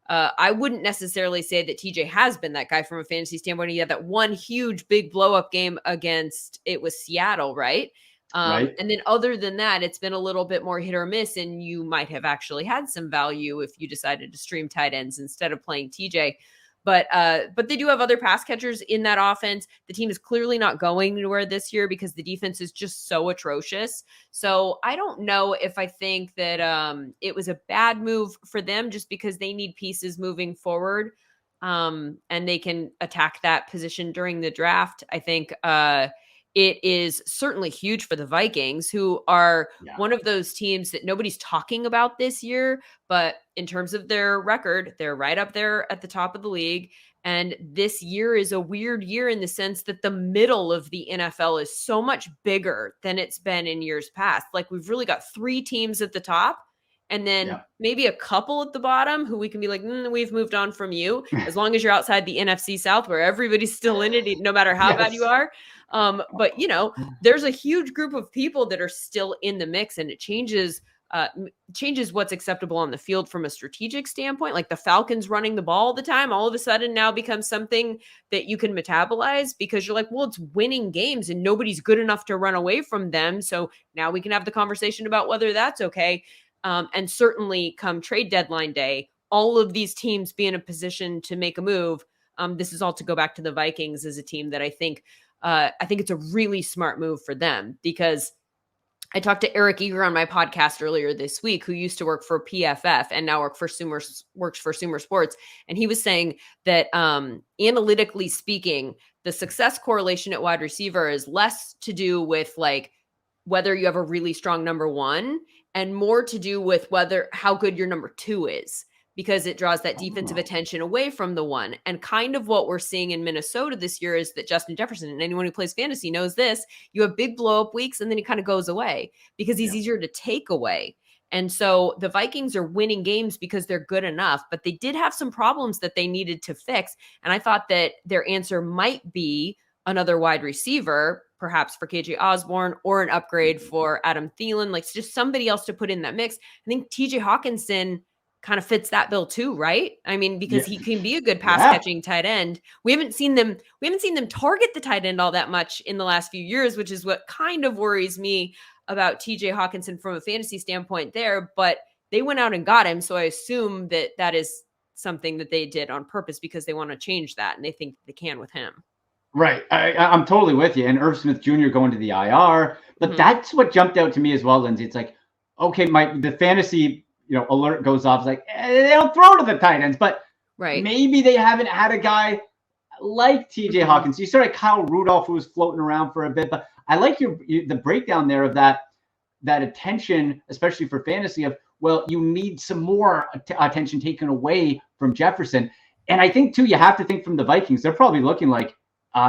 I wouldn't necessarily say that TJ has been that guy from a fantasy standpoint. He had that one huge big blow up game against Seattle, right? Right. And then other than that, it's been a little bit more hit or miss, and you might have actually had some value if you decided to stream tight ends instead of playing TJ. But they do have other pass catchers in that offense. The team is clearly not going anywhere this year because the defense is just so atrocious. So I don't know if I think that it was a bad move for them just because they need pieces moving forward, and they can attack that position during the draft. I think it is certainly huge for the Vikings, who are one of those teams that nobody's talking about this year. But in terms of their record, they're right up there at the top of the league. And this year is a weird year in the sense that the middle of the NFL is so much bigger than it's been in years past. We've really got 3 teams at the top and then maybe a couple at the bottom who we can be we've moved on from you, as long as you're outside the NFC South where everybody's still in it, no matter how bad you are. But there's a huge group of people that are still in the mix, and it changes changes what's acceptable on the field from a strategic standpoint. Like the Falcons running the ball all the time, all of a sudden now becomes something that you can metabolize because you're like, well, it's winning games and nobody's good enough to run away from them. So now we can have the conversation about whether that's okay. And certainly come trade deadline day, all of these teams be in a position to make a move. This is all to go back to the Vikings as a team that I think it's a really smart move for them, because I talked to Eric Eager on my podcast earlier this week, who used to work for PFF and now works for Sumer Sports. And he was saying that analytically speaking, the success correlation at wide receiver is less to do with like whether you have a really strong number one and more to do with how good your number two is, because it draws that defensive attention away from the one. And kind of what we're seeing in Minnesota this year is that Justin Jefferson, and anyone who plays fantasy knows this, you have big blow up weeks and then he kind of goes away because he's easier to take away. And so the Vikings are winning games because they're good enough, but they did have some problems that they needed to fix. And I thought that their answer might be another wide receiver, perhaps for KJ Osborne, or an upgrade for Adam Thielen, like just somebody else to put in that mix. I think TJ Hawkinson kind of fits that bill too, right? I mean, because he can be a good pass catching tight end. We haven't seen them target the tight end all that much in the last few years, which is what kind of worries me about TJ Hawkinson from a fantasy standpoint there, but they went out and got him. So I assume that is something that they did on purpose because they want to change that and they think they can with him. Right. I'm totally with you. And Irv Smith Jr. going to the IR, but that's what jumped out to me as well, Lindsay. It's like, okay, the fantasy alert goes off. It's like, they don't throw to the tight ends, but maybe they haven't had a guy like TJ Hawkins. You saw Kyle Rudolph, who was floating around for a bit, but I like the breakdown there of that attention, especially for fantasy of, well, you need some more attention taken away from Jefferson. And I think too, you have to think from the Vikings. They're probably looking like,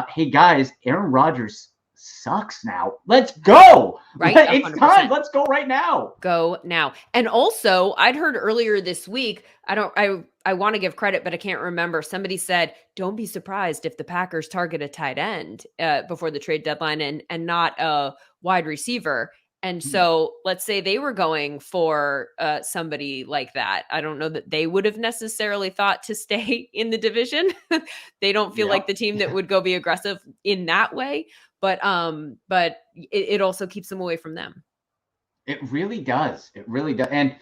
hey guys, Aaron Rodgers sucks now. Let's go. Right. It's 100%. Time. Let's go right now. Go now. And also, I'd heard earlier this week, I want to give credit, but I can't remember. Somebody said, don't be surprised if the Packers target a tight end before the trade deadline and not a wide receiver. And so let's say they were going for somebody like that. I don't know that they would have necessarily thought to stay in the division. They don't feel like the team that would go be aggressive in that way. But it also keeps them away from them. It really does. It really does. And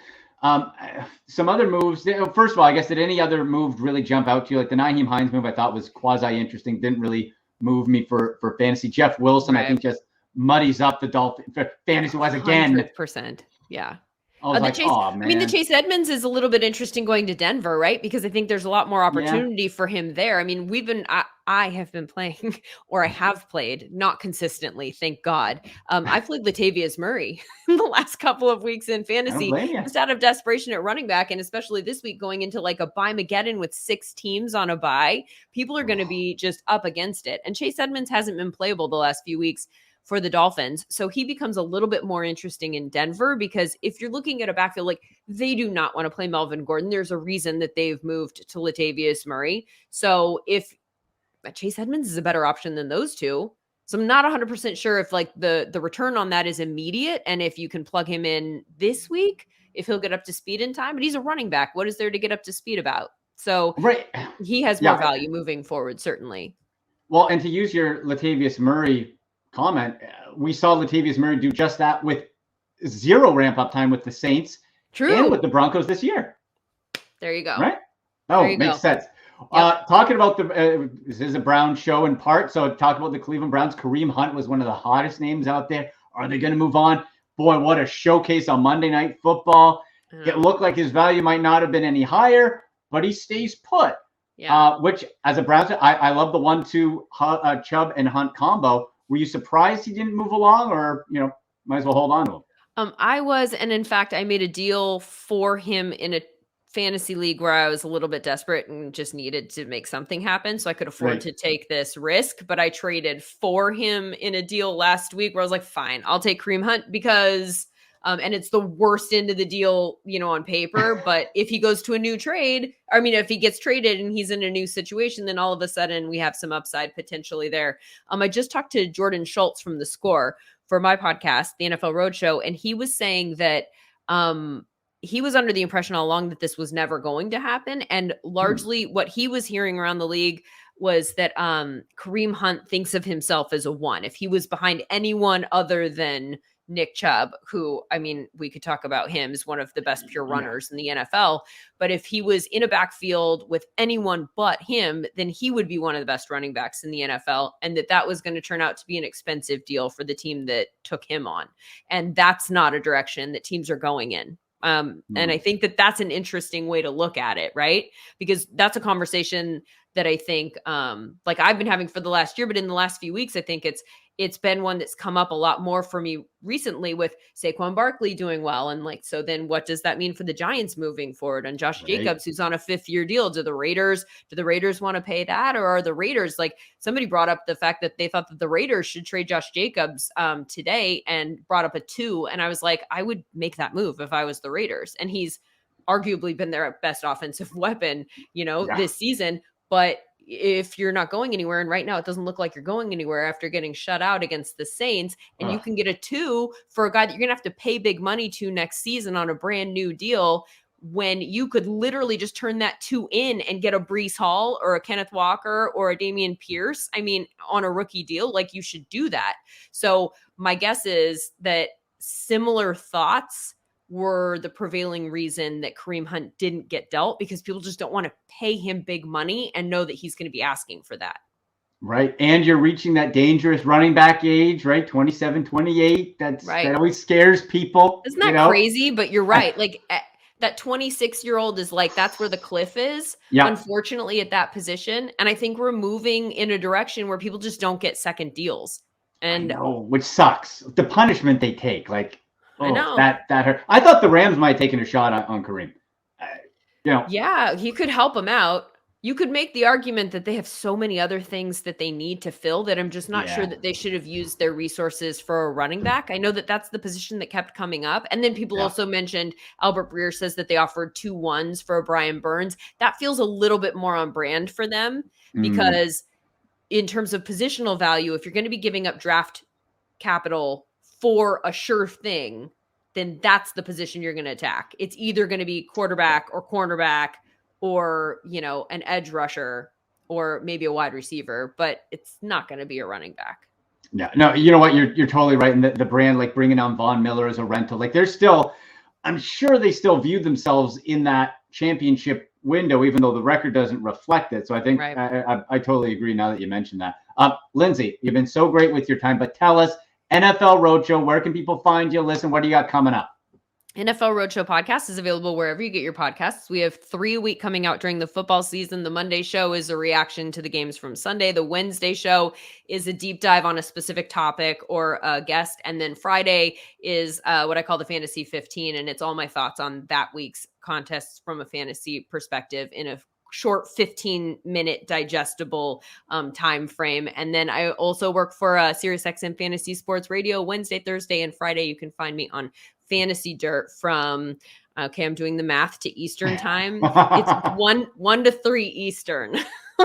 some other moves. First of all, I guess, did any other move really jump out to you? Like the Nyheim Hines move, I thought was quasi interesting. Didn't really move me for fantasy. Jeff Wilson, I think, just muddies up the Dolphins fantasy-wise again. 100%. Yeah. The Chase Edmonds is a little bit interesting going to Denver, right? Because I think there's a lot more opportunity for him there. I mean, I have been playing, or I have played, not consistently, thank God. I played Latavius Murray in the last couple of weeks in fantasy, just out of desperation at running back, and especially this week going into like a bye-mageddon with 6 teams on a bye. People are going to be just up against it. And Chase Edmonds hasn't been playable the last few weeks for the Dolphins. So he becomes a little bit more interesting in Denver, because if you're looking at a backfield, like they do not want to play Melvin Gordon. There's a reason that they've moved to Latavius Murray. So if Chase Edmonds is a better option than those two. So I'm not 100% sure if like the return on that is immediate. And if you can plug him in this week, if he'll get up to speed in time, but he's a running back. What is there to get up to speed about? So he has more value moving forward, certainly. Well, and to use your Latavius Murray comment, we saw Latavius Murray do just that with 0 ramp-up time with the Saints and with the Broncos this year. There you go. Right? Oh, makes sense. Yep. Talking about this is a Brown show in part, so talk about the Cleveland Browns. Kareem Hunt was one of the hottest names out there. Are they going to move on? Boy, what a showcase on Monday Night Football. It looked like his value might not have been any higher, but he stays put. Yeah. Which, as a Browns fan, I love the 1-2 Chubb and Hunt combo. Were you surprised he didn't move along, or, might as well hold on to him? I was, and in fact, I made a deal for him in a fantasy league where I was a little bit desperate and just needed to make something happen. So I could afford to take this risk, but I traded for him in a deal last week where I was like, fine, I'll take Kareem Hunt because, and it's the worst end of the deal, on paper, but if he goes to a new trade, if he gets traded and he's in a new situation, then all of a sudden we have some upside potentially there. I just talked to Jordan Schultz from The Score for my podcast, the NFL Roadshow, and he was saying that he was under the impression all along that this was never going to happen. And largely what he was hearing around the league was that Kareem Hunt thinks of himself as a one. If he was behind anyone other than Nick Chubb, who, I mean, we could talk about him as one of the best pure runners in the NFL, but if he was in a backfield with anyone but him, then he would be one of the best running backs in the NFL, and that was going to turn out to be an expensive deal for the team that took him on. And that's not a direction that teams are going in. And I think that that's an interesting way to look at it, right? Because that's a conversation that I think like I've been having for the last year, but in the last few weeks, I think it's been one that's come up a lot more for me recently with Saquon Barkley doing well. And like, so then what does that mean for the Giants moving forward? And Josh Jacobs, who's on a 5th-year deal, do the Raiders want to pay that? Or are the Raiders, like somebody brought up the fact that they thought that the Raiders should trade Josh Jacobs today and brought up a 2. And I was like, I would make that move if I was the Raiders. And he's arguably been their best offensive weapon, this season. But if you're not going anywhere, and right now it doesn't look like you're going anywhere after getting shut out against the Saints, and you can get a 2 for a guy that you're going to have to pay big money to next season on a brand new deal, when you could literally just turn that 2 in and get a Breece Hall or a Kenneth Walker or a Dameon Pierce, I mean, on a rookie deal, like you should do that. So my guess is that similar thoughts were the prevailing reason that Kareem Hunt didn't get dealt, because people just don't want to pay him big money and know that he's going to be asking for that. Right. And you're reaching that dangerous running back age, right? 27, 28. That always scares people. Isn't that crazy? But you're right. Like that 26-year-old is like, that's where the cliff is, unfortunately, at that position. And I think we're moving in a direction where people just don't get second deals. And which sucks. The punishment they take, like, I know that hurt. I thought the Rams might have taken a shot on Kareem. Yeah, he could help him out. You could make the argument that they have so many other things that they need to fill that I'm just not sure that they should have used their resources for a running back. I know that that's the position that kept coming up. And then people also mentioned, Albert Breer says that they offered 2 1s for Brian Burns. That feels a little bit more on brand for them, because in terms of positional value, if you're going to be giving up draft capital for a sure thing, then that's the position you're going to attack. It's either going to be quarterback or cornerback or, an edge rusher or maybe a wide receiver, but it's not going to be a running back. Yeah, no, you know what? You're totally right. And the brand, like bringing on Von Miller as a rental, like they're still, I'm sure they still view themselves in that championship window, even though the record doesn't reflect it. So I think I totally agree now that you mentioned that. Lindsay, you've been so great with your time, but tell us, NFL Roadshow, where can people find you? Listen, what do you got coming up? NFL Roadshow podcast is available wherever you get your podcasts. We have 3 a week coming out during the football season. The Monday show is a reaction to the games from Sunday. The Wednesday show is a deep dive on a specific topic or a guest. And then Friday is what I call the Fantasy 15. And it's all my thoughts on that week's contests from a fantasy perspective in a short 15-minute digestible time frame. And then I also work for SiriusXM Fantasy Sports Radio Wednesday, Thursday, and Friday. You can find me on Fantasy Dirt from I'm doing the math to Eastern time. It's 1 to 3 Eastern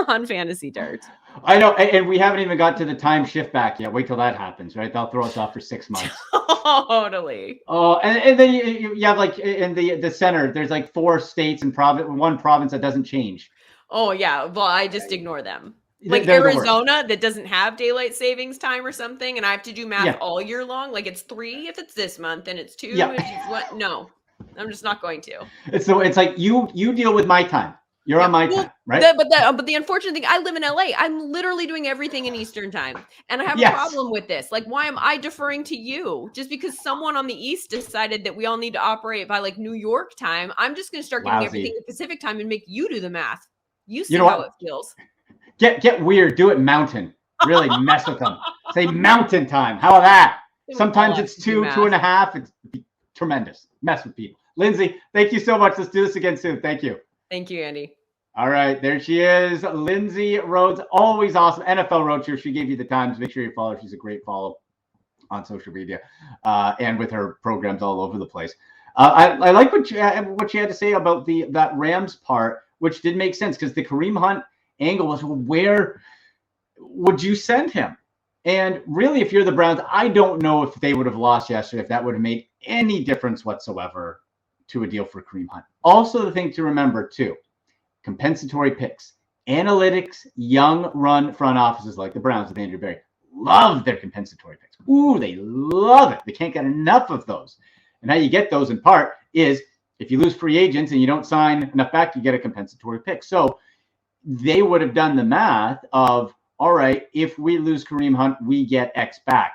on Fantasy Dirt. I know, and we haven't even got to the time shift back yet. Wait till that happens, right? They'll throw us off for 6 months. Totally. Oh, and then you have like in the center, there's like 4 states and one province that doesn't change. Oh yeah, well I just ignore them. Like Arizona that doesn't have daylight savings time or something, and I have to do math all year long. Like it's 3 if it's this month, and it's 2 if no, I'm just not going to. It's like you deal with my time. You're on my time, right? But the unfortunate thing, I live in LA. I'm literally doing everything in Eastern time, and I have a problem with this. Like, why am I deferring to you? Just because someone on the East decided that we all need to operate by like New York time, I'm just going to start giving everything in Pacific time and make you do the math. You see how it feels. Get weird. Do it mountain. Really mess with them. Say mountain time. How about that? Sometimes it's 2, 2.5. It's tremendous. Mess with people. Lindsay, thank you so much. Let's do this again soon. Thank you. Thank you, Andy. All right. There she is. Lindsay Rhodes. Always awesome. NFL Roadshow. She gave you the times. Make sure you follow her. She's a great follow on social media and with her programs all over the place. I like what she had to say about that Rams part, which did make sense because the Kareem Hunt angle was, where would you send him? And really, if you're the Browns, I don't know if they would have lost yesterday, if that would have made any difference whatsoever to a deal for Kareem Hunt. Also, the thing to remember, too, compensatory picks. Analytics, young run front offices like the Browns with Andrew Berry love their compensatory picks. Ooh, they love it. They can't get enough of those. And how you get those in part is if you lose free agents and you don't sign enough back, you get a compensatory pick. So they would have done the math of, all right, if we lose Kareem Hunt, we get X back.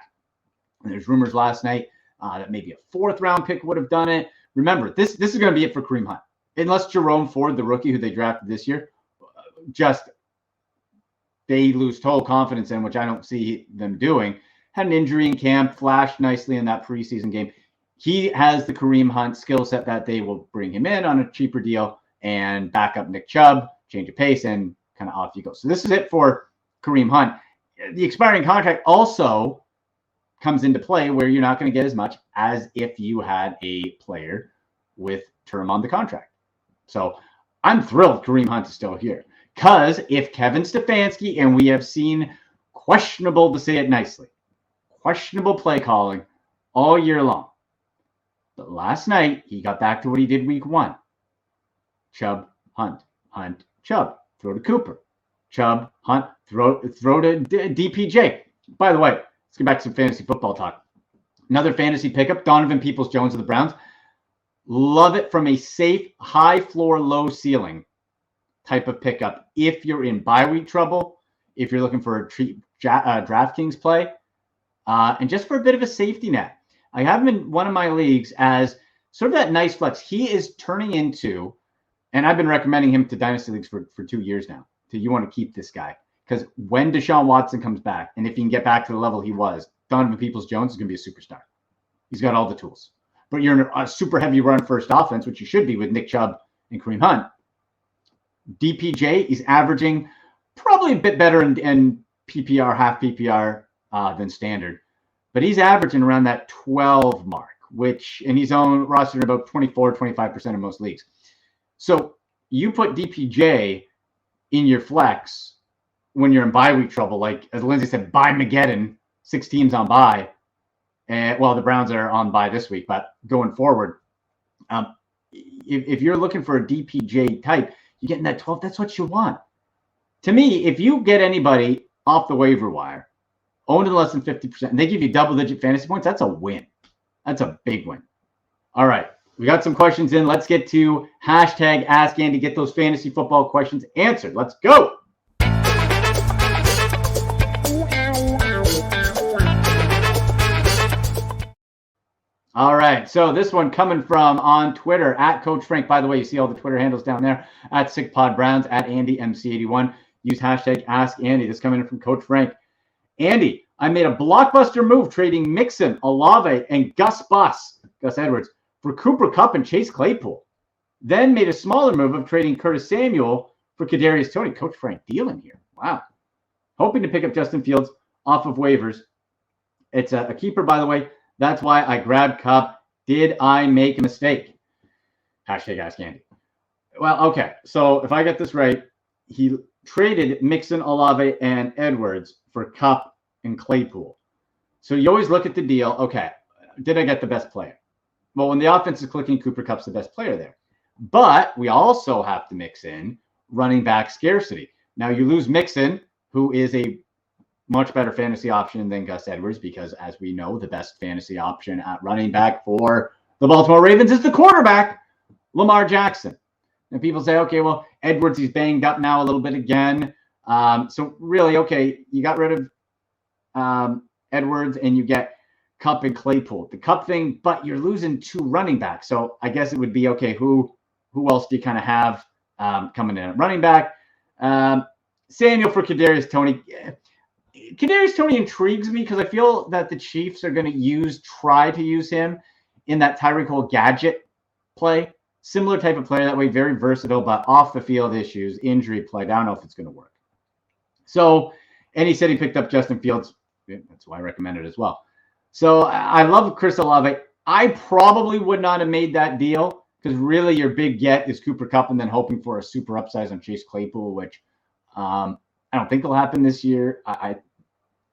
And there's rumors last night that maybe a 4th round pick would have done it. Remember, this is going to be it for Kareem Hunt. Unless Jerome Ford, the rookie who they drafted this year, they lose total confidence in, which I don't see them doing. Had an injury in camp, flashed nicely in that preseason game. He has the Kareem Hunt skill set that they will bring him in on a cheaper deal and back up Nick Chubb, change of pace, and kind of off you go. So this is it for Kareem Hunt. The expiring contract also comes into play where you're not going to get as much as if you had a player with term on the contract. So I'm thrilled Kareem Hunt is still here. Because if Kevin Stefanski, and we have seen questionable, to say it nicely, questionable play calling all year long. But last night, he got back to what he did week 1. Chubb, Hunt, Hunt, Chubb, throw to Cooper. Chubb, Hunt, throw to DPJ. By the way, let's get back to some fantasy football talk. Another fantasy pickup, Donovan Peoples-Jones of the Browns. Love it from a safe, high floor, low ceiling type of pickup. If you're in bye week trouble, if you're looking for a DraftKings play, and just for a bit of a safety net. I have him in one of my leagues as sort of that nice flex. He is turning into, and I've been recommending him to dynasty leagues for 2 years now. So you want to keep this guy because when Deshaun Watson comes back, and if he can get back to the level he was, Donovan Peoples-Jones is going to be a superstar. He's got all the tools. But you're in a super heavy run first offense, which you should be with Nick Chubb and Kareem Hunt. DPJ is averaging probably a bit better in PPR, half PPR than standard. But he's averaging around that 12 mark, and he's on roster in about 24, 25% of most leagues. So you put DPJ in your flex when you're in bye week trouble, like as Lindsay said, bye Mageddon, 6 teams on bye. And well, the Browns are on bye this week, but going forward, if you're looking for a DPJ type, you're getting that 12. That's what you want. To me, if you get anybody off the waiver wire, owned in less than 50%, and they give you double-digit fantasy points, that's a win. That's a big win. All right. We got some questions in. Let's get to hashtag Ask Andy. Get those fantasy football questions answered. Let's go. All right. So this one coming from on Twitter at Coach Frank. By the way, you see all the Twitter handles down there at SickPodBrowns, at AndyMC81. Use hashtag Ask Andy. This coming in from Coach Frank. Andy, I made a blockbuster move trading Mixon, Olave, and Gus Edwards for Cooper Kupp and Chase Claypool. Then made a smaller move of trading Curtis Samuel for Kadarius Toney. Coach Frank dealing here. Wow. Hoping to pick up Justin Fields off of waivers. It's a keeper, by the way. That's why I grabbed Kupp. Did I make a mistake? Hashtag Ask Andy. Well, okay. So if I get this right, he traded Mixon, Olave, and Edwards for Kupp and Claypool. So you always look at the deal. Okay, did I get the best player? Well, when the offense is clicking, Cooper Kupp's the best player there. But we also have to mix in running back scarcity. Now you lose Mixon, who is a much better fantasy option than Gus Edwards, because as we know, the best fantasy option at running back for the Baltimore Ravens is the quarterback, Lamar Jackson. And people say, okay, well, Edwards, he's banged up now a little bit again. So really, okay, you got rid of Edwards and you get Kupp and Claypool. The Kupp thing, but you're losing 2 running backs. So I guess it would be, okay, who else do you kind of have coming in at running back? Samuel for Kadarius Toney. Kadarius Toney intrigues me because I feel that the Chiefs are going to try to use him in that Tyreek Hill gadget play. Similar type of player that way, very versatile, but off the field issues, injury play. I don't know if it's going to work. So, and he said he picked up Justin Fields. That's why I recommend it as well. So I love Chris Olave. I probably would not have made that deal because really your big get is Cooper Kupp and then hoping for a super upsize on Chase Claypool, which I don't think will happen this year.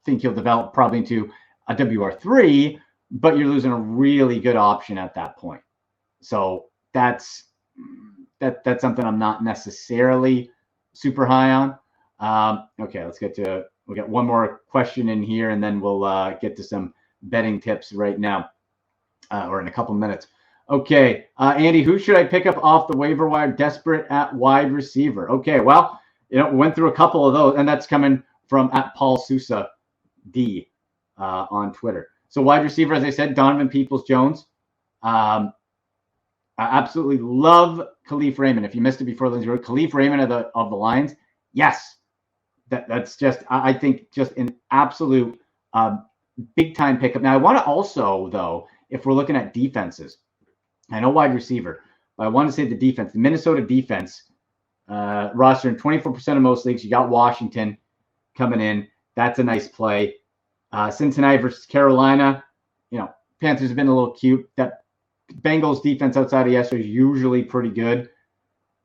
think he'll develop probably into a WR3, but you're losing a really good option at that point. So that's something I'm not necessarily super high on. Okay, we'll get one more question in here, and then we'll get to some betting tips right now, or in a couple minutes. Okay, Andy, who should I pick up off the waiver wire desperate at wide receiver? Okay, well, we went through a couple of those, and that's coming from at Paul Sousa D on Twitter. So wide receiver, as I said, Donovan Peoples-Jones. I absolutely love Khalif Raymond. If you missed it before, Lindsay wrote Khalif Raymond of the Lions. Yes, that's just, I think, just an absolute big time pickup. Now, I want to also, though, if we're looking at defenses, I know wide receiver, but I want to say the defense, the Minnesota defense roster in 24% of most leagues. You got Washington coming in. That's a nice play. Cincinnati versus Carolina. Panthers have been a little cute. That Bengals defense outside of yesterday is usually pretty good.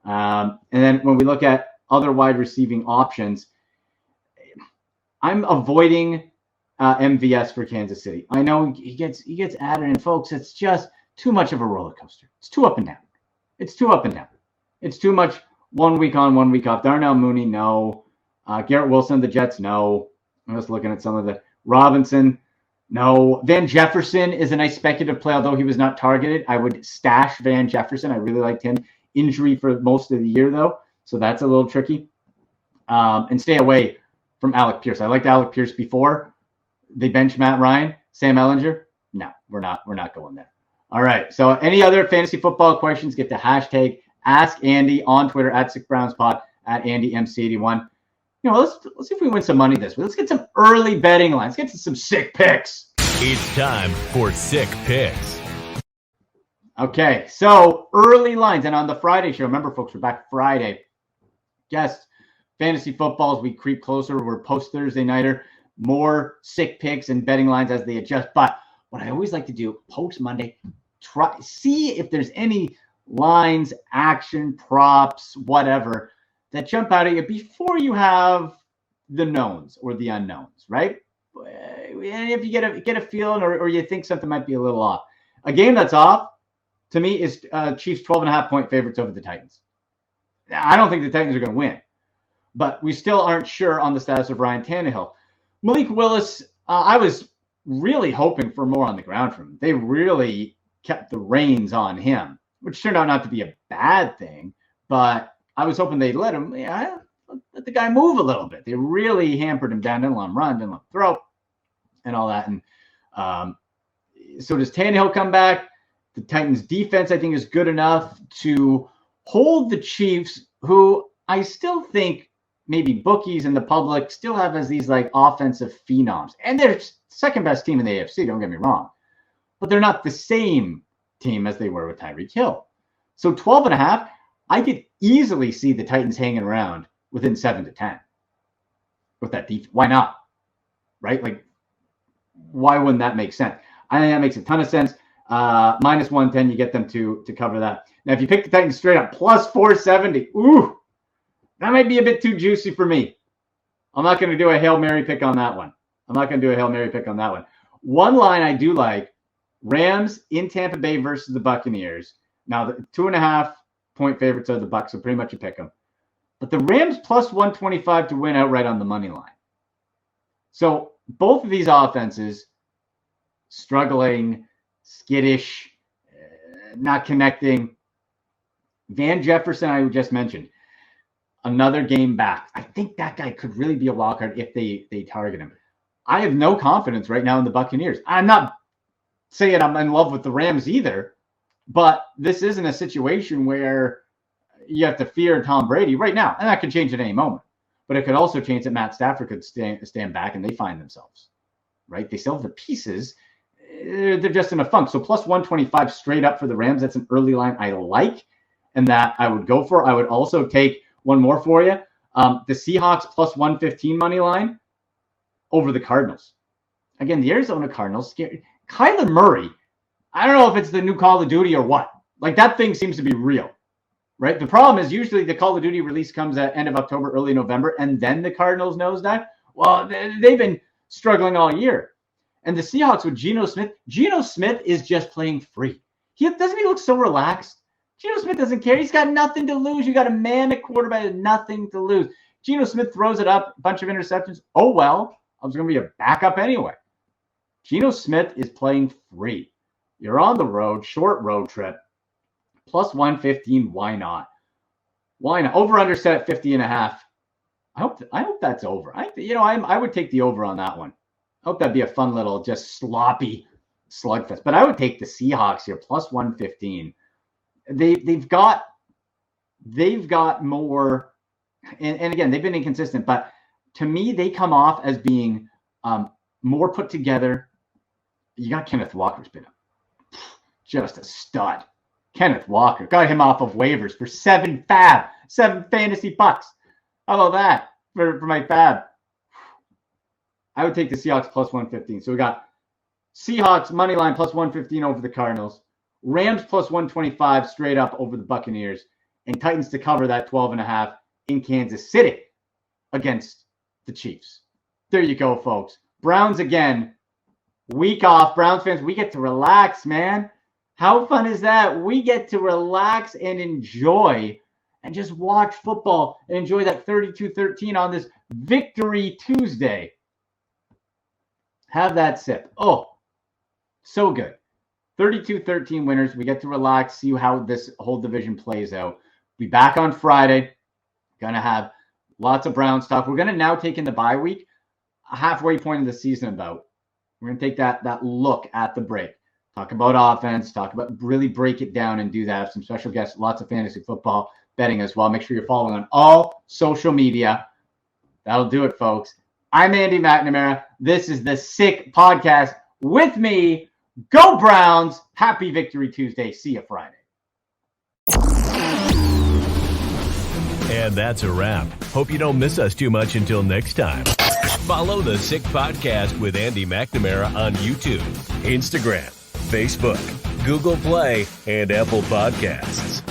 And then when we look at other wide receiving options, I'm avoiding MVS for Kansas City. I know he gets added in, folks. It's just too much of a roller coaster. It's too up and down. It's too much 1 week on, 1 week off. Darnell Mooney, no. Garrett Wilson, the Jets, no. I'm just looking at some of the Robinson, no. Van Jefferson is a nice speculative play, although he was not targeted. I would stash Van Jefferson. I really liked him. Injury for most of the year, though, so that's a little tricky. And stay away from Alec Pierce. I liked Alec Pierce before. They benched Matt Ryan. Sam Ehlinger, no, we're not going there. All right, so any other fantasy football questions, get the hashtag Ask Andy on Twitter at SickBrownsPod, at AndyMC81. Let's see if we win some money this week. Let's get some early betting lines. Let's get to some sick picks. It's time for Sick Picks. Okay, so early lines. And on the Friday show, remember, folks, we're back Friday. Yes, fantasy footballs, we creep closer. We're post-Thursday nighter. More sick picks and betting lines as they adjust. But what I always like to do, post-Monday, see if there's any lines, action, props, whatever, that jump out at you before you have the knowns or the unknowns, right? And if you get a feeling or you think something might be a little off. A game that's off, to me, is Chiefs 12.5-point favorites over the Titans. I don't think the Titans are going to win, but we still aren't sure on the status of Ryan Tannehill. Malik Willis, I was really hoping for more on the ground from him. They really kept the reins on him, which turned out not to be a bad thing, but I was hoping they'd let the guy move a little bit. They really hampered him down, didn't let him run, didn't let him throw, and all that. And so does Tannehill come back? The Titans' defense, I think, is good enough to hold the Chiefs, who I still think maybe bookies and the public still have as these like offensive phenoms. And they're second best team in the AFC, don't get me wrong. But they're not the same team as they were with Tyreek Hill. So 12.5, I could easily see the Titans hanging around within 7 to 10 with that defense. Why not? Right? Like, why wouldn't that make sense? I think that makes a ton of sense. Minus 110, you get them to cover that. Now, if you pick the Titans straight up, plus 470, ooh, that might be a bit too juicy for me. I'm not going to do a Hail Mary pick on that one. One line I do like, Rams in Tampa Bay versus the Buccaneers. Now, the 2.5-point favorites are the Bucs, so pretty much a pick them. But the Rams plus 125 to win outright on the money line. So both of these offenses struggling, skittish, not connecting. Van Jefferson, I just mentioned, another game back. I think that guy could really be a wild card if they target him. I have no confidence right now in the Buccaneers. I'm not saying I'm in love with the Rams either, but this isn't a situation where you have to fear Tom Brady right now, and that could change at any moment. But it could also change that Matt Stafford could stand back and they find themselves, right? They still have the pieces. They're just in a funk. So plus 125 straight up for the Rams. That's an early line I like and that I would go for. I would also take one more for you. The Seahawks plus 115 money line over the Cardinals. Again, the Arizona Cardinals, Kyler Murray, I don't know if it's the new Call of Duty or what. Like, that thing seems to be real, right? The problem is usually the Call of Duty release comes at end of October, early November, and then the Cardinals knows that. Well, they've been struggling all year. And the Seahawks with Geno Smith is just playing free. Doesn't he look so relaxed? Geno Smith doesn't care. He's got nothing to lose. You got a man at quarterback with nothing to lose. Geno Smith throws it up, a bunch of interceptions. Oh, well, I was going to be a backup anyway. Geno Smith is playing free. You're on the road, short road trip, plus 115. Why not? Why not? Over under set at 50.5. I hope that's over. I would take the over on that one. I hope that'd be a fun little just sloppy slugfest. But I would take the Seahawks here, plus 115. They've got more, and again, they've been inconsistent, but to me, they come off as being more put together. You got Kenneth Walker's been just a stud. Kenneth Walker got him off of waivers for 7 fantasy bucks. How about that for my fab? I would take the Seahawks plus 115. So we got Seahawks money line plus 115 over the Cardinals, Rams plus 125 straight up over the Buccaneers, and Titans to cover that 12.5 in Kansas City against the Chiefs. There you go, folks. Browns again, week off. Browns fans, we get to relax, man. How fun is that? We get to relax and enjoy and just watch football and enjoy that 32-13 on this Victory Tuesday. Have that sip. Oh, so good. 32-13 winners. We get to relax, see how this whole division plays out. Be back on Friday. Going to have lots of Brown stuff. We're going to now take in the bye week, a halfway point of the season about. We're going to take that look at the break. Talk about offense, really break it down and do that. Have some special guests, lots of fantasy football betting as well. Make sure you're following on all social media. That'll do it, folks. I'm Andy McNamara. This is the Sick Podcast with me. Go Browns. Happy Victory Tuesday. See you Friday. And that's a wrap. Hope you don't miss us too much until next time. Follow the Sick Podcast with Andy McNamara on YouTube, Instagram, Facebook, Google Play, and Apple Podcasts.